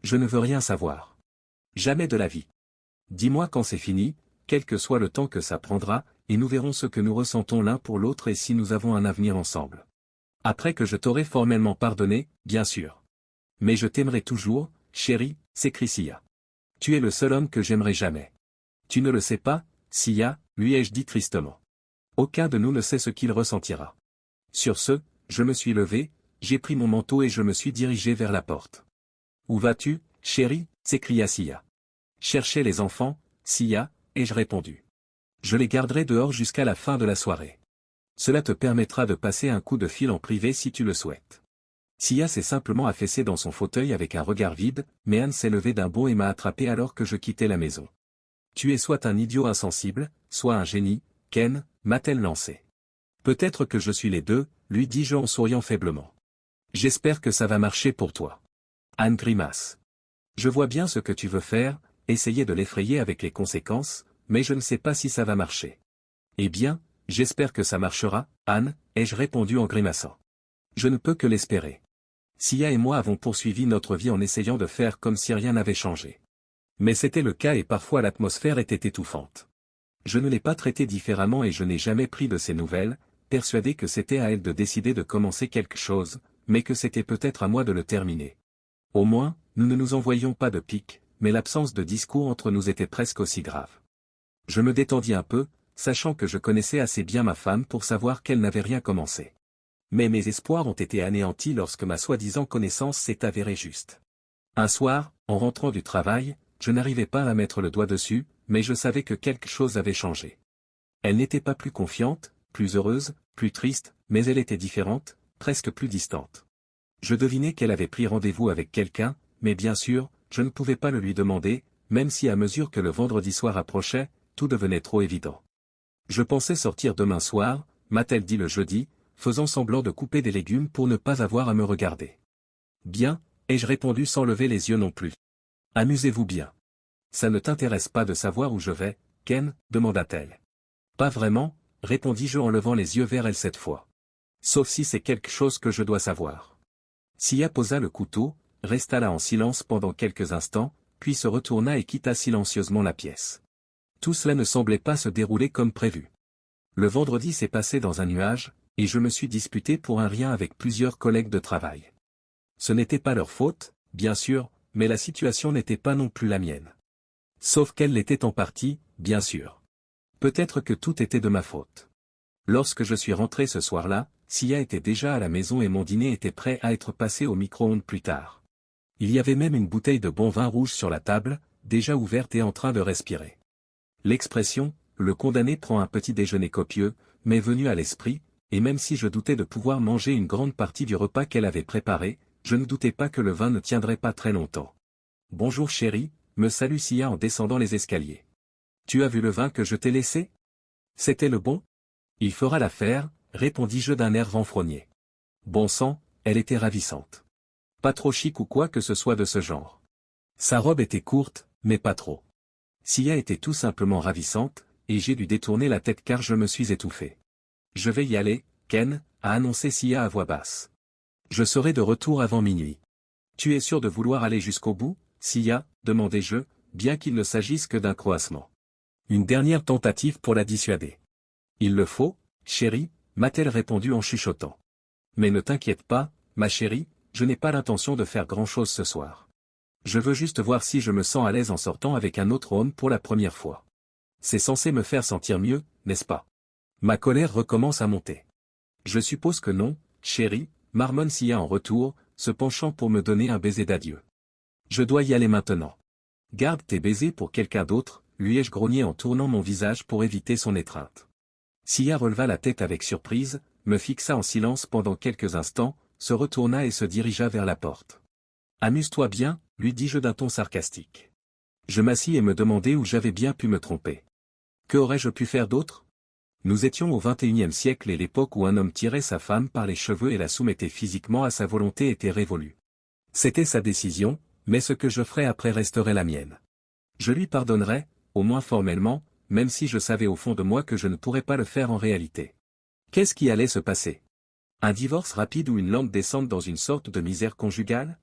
Je ne veux rien savoir. Jamais de la vie. Dis-moi quand c'est fini, quel que soit le temps que ça prendra, et nous verrons ce que nous ressentons l'un pour l'autre et si nous avons un avenir ensemble. Après que je t'aurai formellement pardonné, bien sûr. Mais je t'aimerai toujours, chérie, s'écrie Sia. Tu es le seul homme que j'aimerai jamais. Tu ne le sais pas, Sia, lui ai-je dit tristement. Aucun de nous ne sait ce qu'il ressentira. Sur ce, je me suis levé, J'ai pris mon manteau et je me suis dirigé vers la porte. Où vas-tu, chérie? S'écria Sia. Chercher les enfants, Sia, ai-je répondu. Je les garderai dehors jusqu'à la fin de la soirée. Cela te permettra de passer un coup de fil en privé si tu le souhaites. Sia s'est simplement affaissée dans son fauteuil avec un regard vide, mais Anne s'est levée d'un bond et m'a attrapé alors que je quittais la maison. Tu es soit un idiot insensible, soit un génie, Ken, m'a-t-elle lancé. Peut-être que je suis les deux, lui dis-je en souriant faiblement. J'espère que ça va marcher pour toi. Anne grimace. Je vois bien ce que tu veux faire, essayer de l'effrayer avec les conséquences, mais je ne sais pas si ça va marcher. Eh bien, j'espère que ça marchera, Anne, ai-je répondu en grimaçant. Je ne peux que l'espérer. Sia et moi avons poursuivi notre vie en essayant de faire comme si rien n'avait changé. Mais c'était le cas et parfois l'atmosphère était étouffante. Je ne l'ai pas traitée différemment et je n'ai jamais pris de ses nouvelles, persuadé que c'était à elle de décider de commencer quelque chose, mais que c'était peut-être à moi de le terminer. Au moins, nous ne nous envoyions pas de piques, mais l'absence de discours entre nous était presque aussi grave. Je me détendis un peu, sachant que je connaissais assez bien ma femme pour savoir qu'elle n'avait rien commencé. Mais mes espoirs ont été anéantis lorsque ma soi-disant connaissance s'est avérée juste. Un soir, en rentrant du travail, je n'arrivais pas à mettre le doigt dessus, mais je savais que quelque chose avait changé. Elle n'était pas plus confiante, plus heureuse, plus triste, mais elle était différente, presque plus distante. Je devinais qu'elle avait pris rendez-vous avec quelqu'un, mais bien sûr, je ne pouvais pas le lui demander, même si à mesure que le vendredi soir approchait, tout devenait trop évident. Je pensais sortir demain soir, m'a-t-elle dit le jeudi, faisant semblant de couper des légumes pour ne pas avoir à me regarder. Bien, ai-je répondu sans lever les yeux non plus. Amusez-vous bien. Ça ne t'intéresse pas de savoir où je vais, Ken, demanda-t-elle. Pas vraiment, répondis-je en levant les yeux vers elle cette fois. Sauf si c'est quelque chose que je dois savoir. Sia posa le couteau, resta là en silence pendant quelques instants, puis se retourna et quitta silencieusement la pièce. Tout cela ne semblait pas se dérouler comme prévu. Le vendredi s'est passé dans un nuage, et je me suis disputé pour un rien avec plusieurs collègues de travail. Ce n'était pas leur faute, bien sûr, mais la situation n'était pas non plus la mienne. Sauf qu'elle l'était en partie, bien sûr. Peut-être que tout était de ma faute. Lorsque je suis rentré ce soir-là, Sia était déjà à la maison et mon dîner était prêt à être passé au micro-ondes plus tard. Il y avait même une bouteille de bon vin rouge sur la table, déjà ouverte et en train de respirer. L'expression « le condamné prend un petit déjeuner copieux » m'est venue à l'esprit, et même si je doutais de pouvoir manger une grande partie du repas qu'elle avait préparé, je ne doutais pas que le vin ne tiendrait pas très longtemps. « Bonjour chérie », me salue Sia en descendant les escaliers. « Tu as vu le vin que je t'ai laissé? C'était le bon? Il fera l'affaire, répondis-je d'un air renfrogné. Bon sang, elle était ravissante. Pas trop chic ou quoi que ce soit de ce genre. Sa robe était courte, mais pas trop. Sia était tout simplement ravissante, et j'ai dû détourner la tête car je me suis étouffé. Je vais y aller, Ken, a annoncé Sia à voix basse. Je serai de retour avant minuit. Tu es sûr de vouloir aller jusqu'au bout, Sia, demandai-je, bien qu'il ne s'agisse que d'un croassement. Une dernière tentative pour la dissuader. Il le faut, chérie, m'a-t-elle répondu en chuchotant. Mais ne t'inquiète pas, ma chérie, je n'ai pas l'intention de faire grand-chose ce soir. Je veux juste voir si je me sens à l'aise en sortant avec un autre homme pour la première fois. C'est censé me faire sentir mieux, n'est-ce pas? Ma colère recommence à monter. Je suppose que non, chérie, marmonne Sia en retour, se penchant pour me donner un baiser d'adieu. Je dois y aller maintenant. Garde tes baisers pour quelqu'un d'autre, lui ai-je grogné en tournant mon visage pour éviter son étreinte. Sia releva la tête avec surprise, me fixa en silence pendant quelques instants, se retourna et se dirigea vers la porte. Amuse-toi bien, lui dis-je d'un ton sarcastique. Je m'assis et me demandai où j'avais bien pu me tromper. Que aurais-je pu faire d'autre? Nous étions au XXIe siècle et l'époque où un homme tirait sa femme par les cheveux et la soumettait physiquement à sa volonté était révolue. C'était sa décision, mais ce que je ferais après resterait la mienne. Je lui pardonnerais, au moins formellement, même si je savais au fond de moi que je ne pourrais pas le faire en réalité. Qu'est-ce qui allait se passer? Un divorce rapide ou une lente descente dans une sorte de misère conjugale?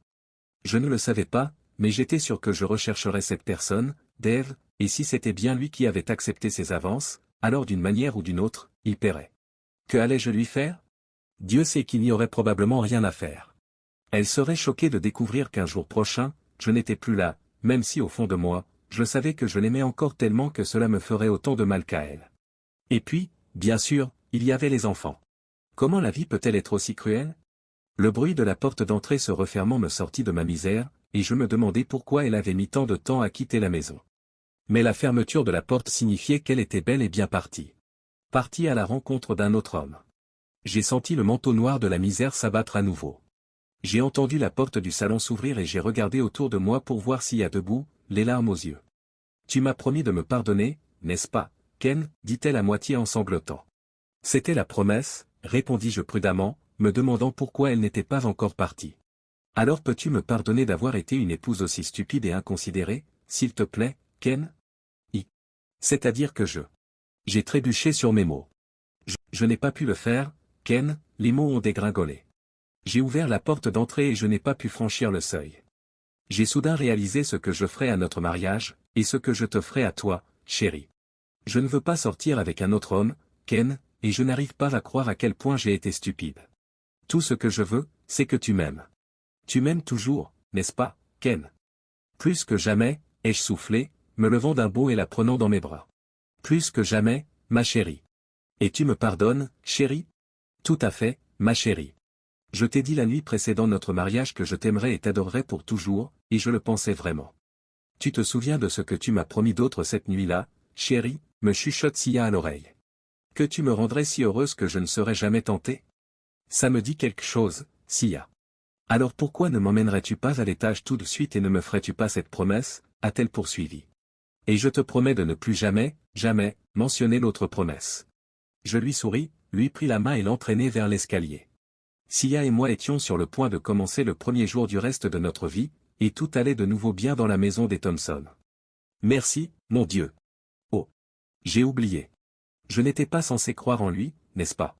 Je ne le savais pas, mais j'étais sûr que je rechercherais cette personne, Dave, et si c'était bien lui qui avait accepté ses avances, alors d'une manière ou d'une autre, il paierait. Que allais-je lui faire? Dieu sait qu'il n'y aurait probablement rien à faire. Elle serait choquée de découvrir qu'un jour prochain, je n'étais plus là, même si au fond de moi, je savais que je l'aimais encore tellement que cela me ferait autant de mal qu'à elle. Et puis, bien sûr, il y avait les enfants. Comment la vie peut-elle être aussi cruelle? Le bruit de la porte d'entrée se refermant me sortit de ma misère, et je me demandai pourquoi elle avait mis tant de temps à quitter la maison. Mais la fermeture de la porte signifiait qu'elle était bel et bien partie. Partie à la rencontre d'un autre homme. J'ai senti le manteau noir de la misère s'abattre à nouveau. J'ai entendu la porte du salon s'ouvrir et j'ai regardé autour de moi pour voir Sia debout, les larmes aux yeux. « Tu m'as promis de me pardonner, n'est-ce pas, Ken ?» dit-elle à moitié en sanglotant. « C'était la promesse », répondis-je prudemment, me demandant pourquoi elle n'était pas encore partie. « Alors peux-tu me pardonner d'avoir été une épouse aussi stupide et inconsidérée, s'il te plaît, Ken ?» C'est-à-dire que j'ai trébuché sur mes mots. Je n'ai pas pu le faire, Ken, les mots ont dégringolé. J'ai ouvert la porte d'entrée et je n'ai pas pu franchir le seuil. J'ai soudain réalisé ce que je ferai à notre mariage, et ce que je te ferai à toi, chérie. Je ne veux pas sortir avec un autre homme, Ken, et je n'arrive pas à croire à quel point j'ai été stupide. Tout ce que je veux, c'est que tu m'aimes. Tu m'aimes toujours, n'est-ce pas, Ken? Plus que jamais, ai-je soufflé, me levant d'un bond et la prenant dans mes bras. Plus que jamais, ma chérie. Et tu me pardonnes, chérie? Tout à fait, ma chérie. Je t'ai dit la nuit précédant notre mariage que je t'aimerais et t'adorerais pour toujours, et je le pensais vraiment. Tu te souviens de ce que tu m'as promis d'autre cette nuit-là, chérie, me chuchote Sia à l'oreille. Que tu me rendrais si heureuse que je ne serais jamais tentée? Ça me dit quelque chose, Sia. Alors pourquoi ne m'emmènerais-tu pas à l'étage tout de suite et ne me ferais-tu pas cette promesse, a-t-elle poursuivi. Et je te promets de ne plus jamais, jamais, mentionner l'autre promesse. Je lui souris, lui pris la main et l'entraînai vers l'escalier. Sia et moi étions sur le point de commencer le premier jour du reste de notre vie, et tout allait de nouveau bien dans la maison des Thompson. Merci, mon Dieu. Oh. J'ai oublié. Je n'étais pas censé croire en lui, n'est-ce pas?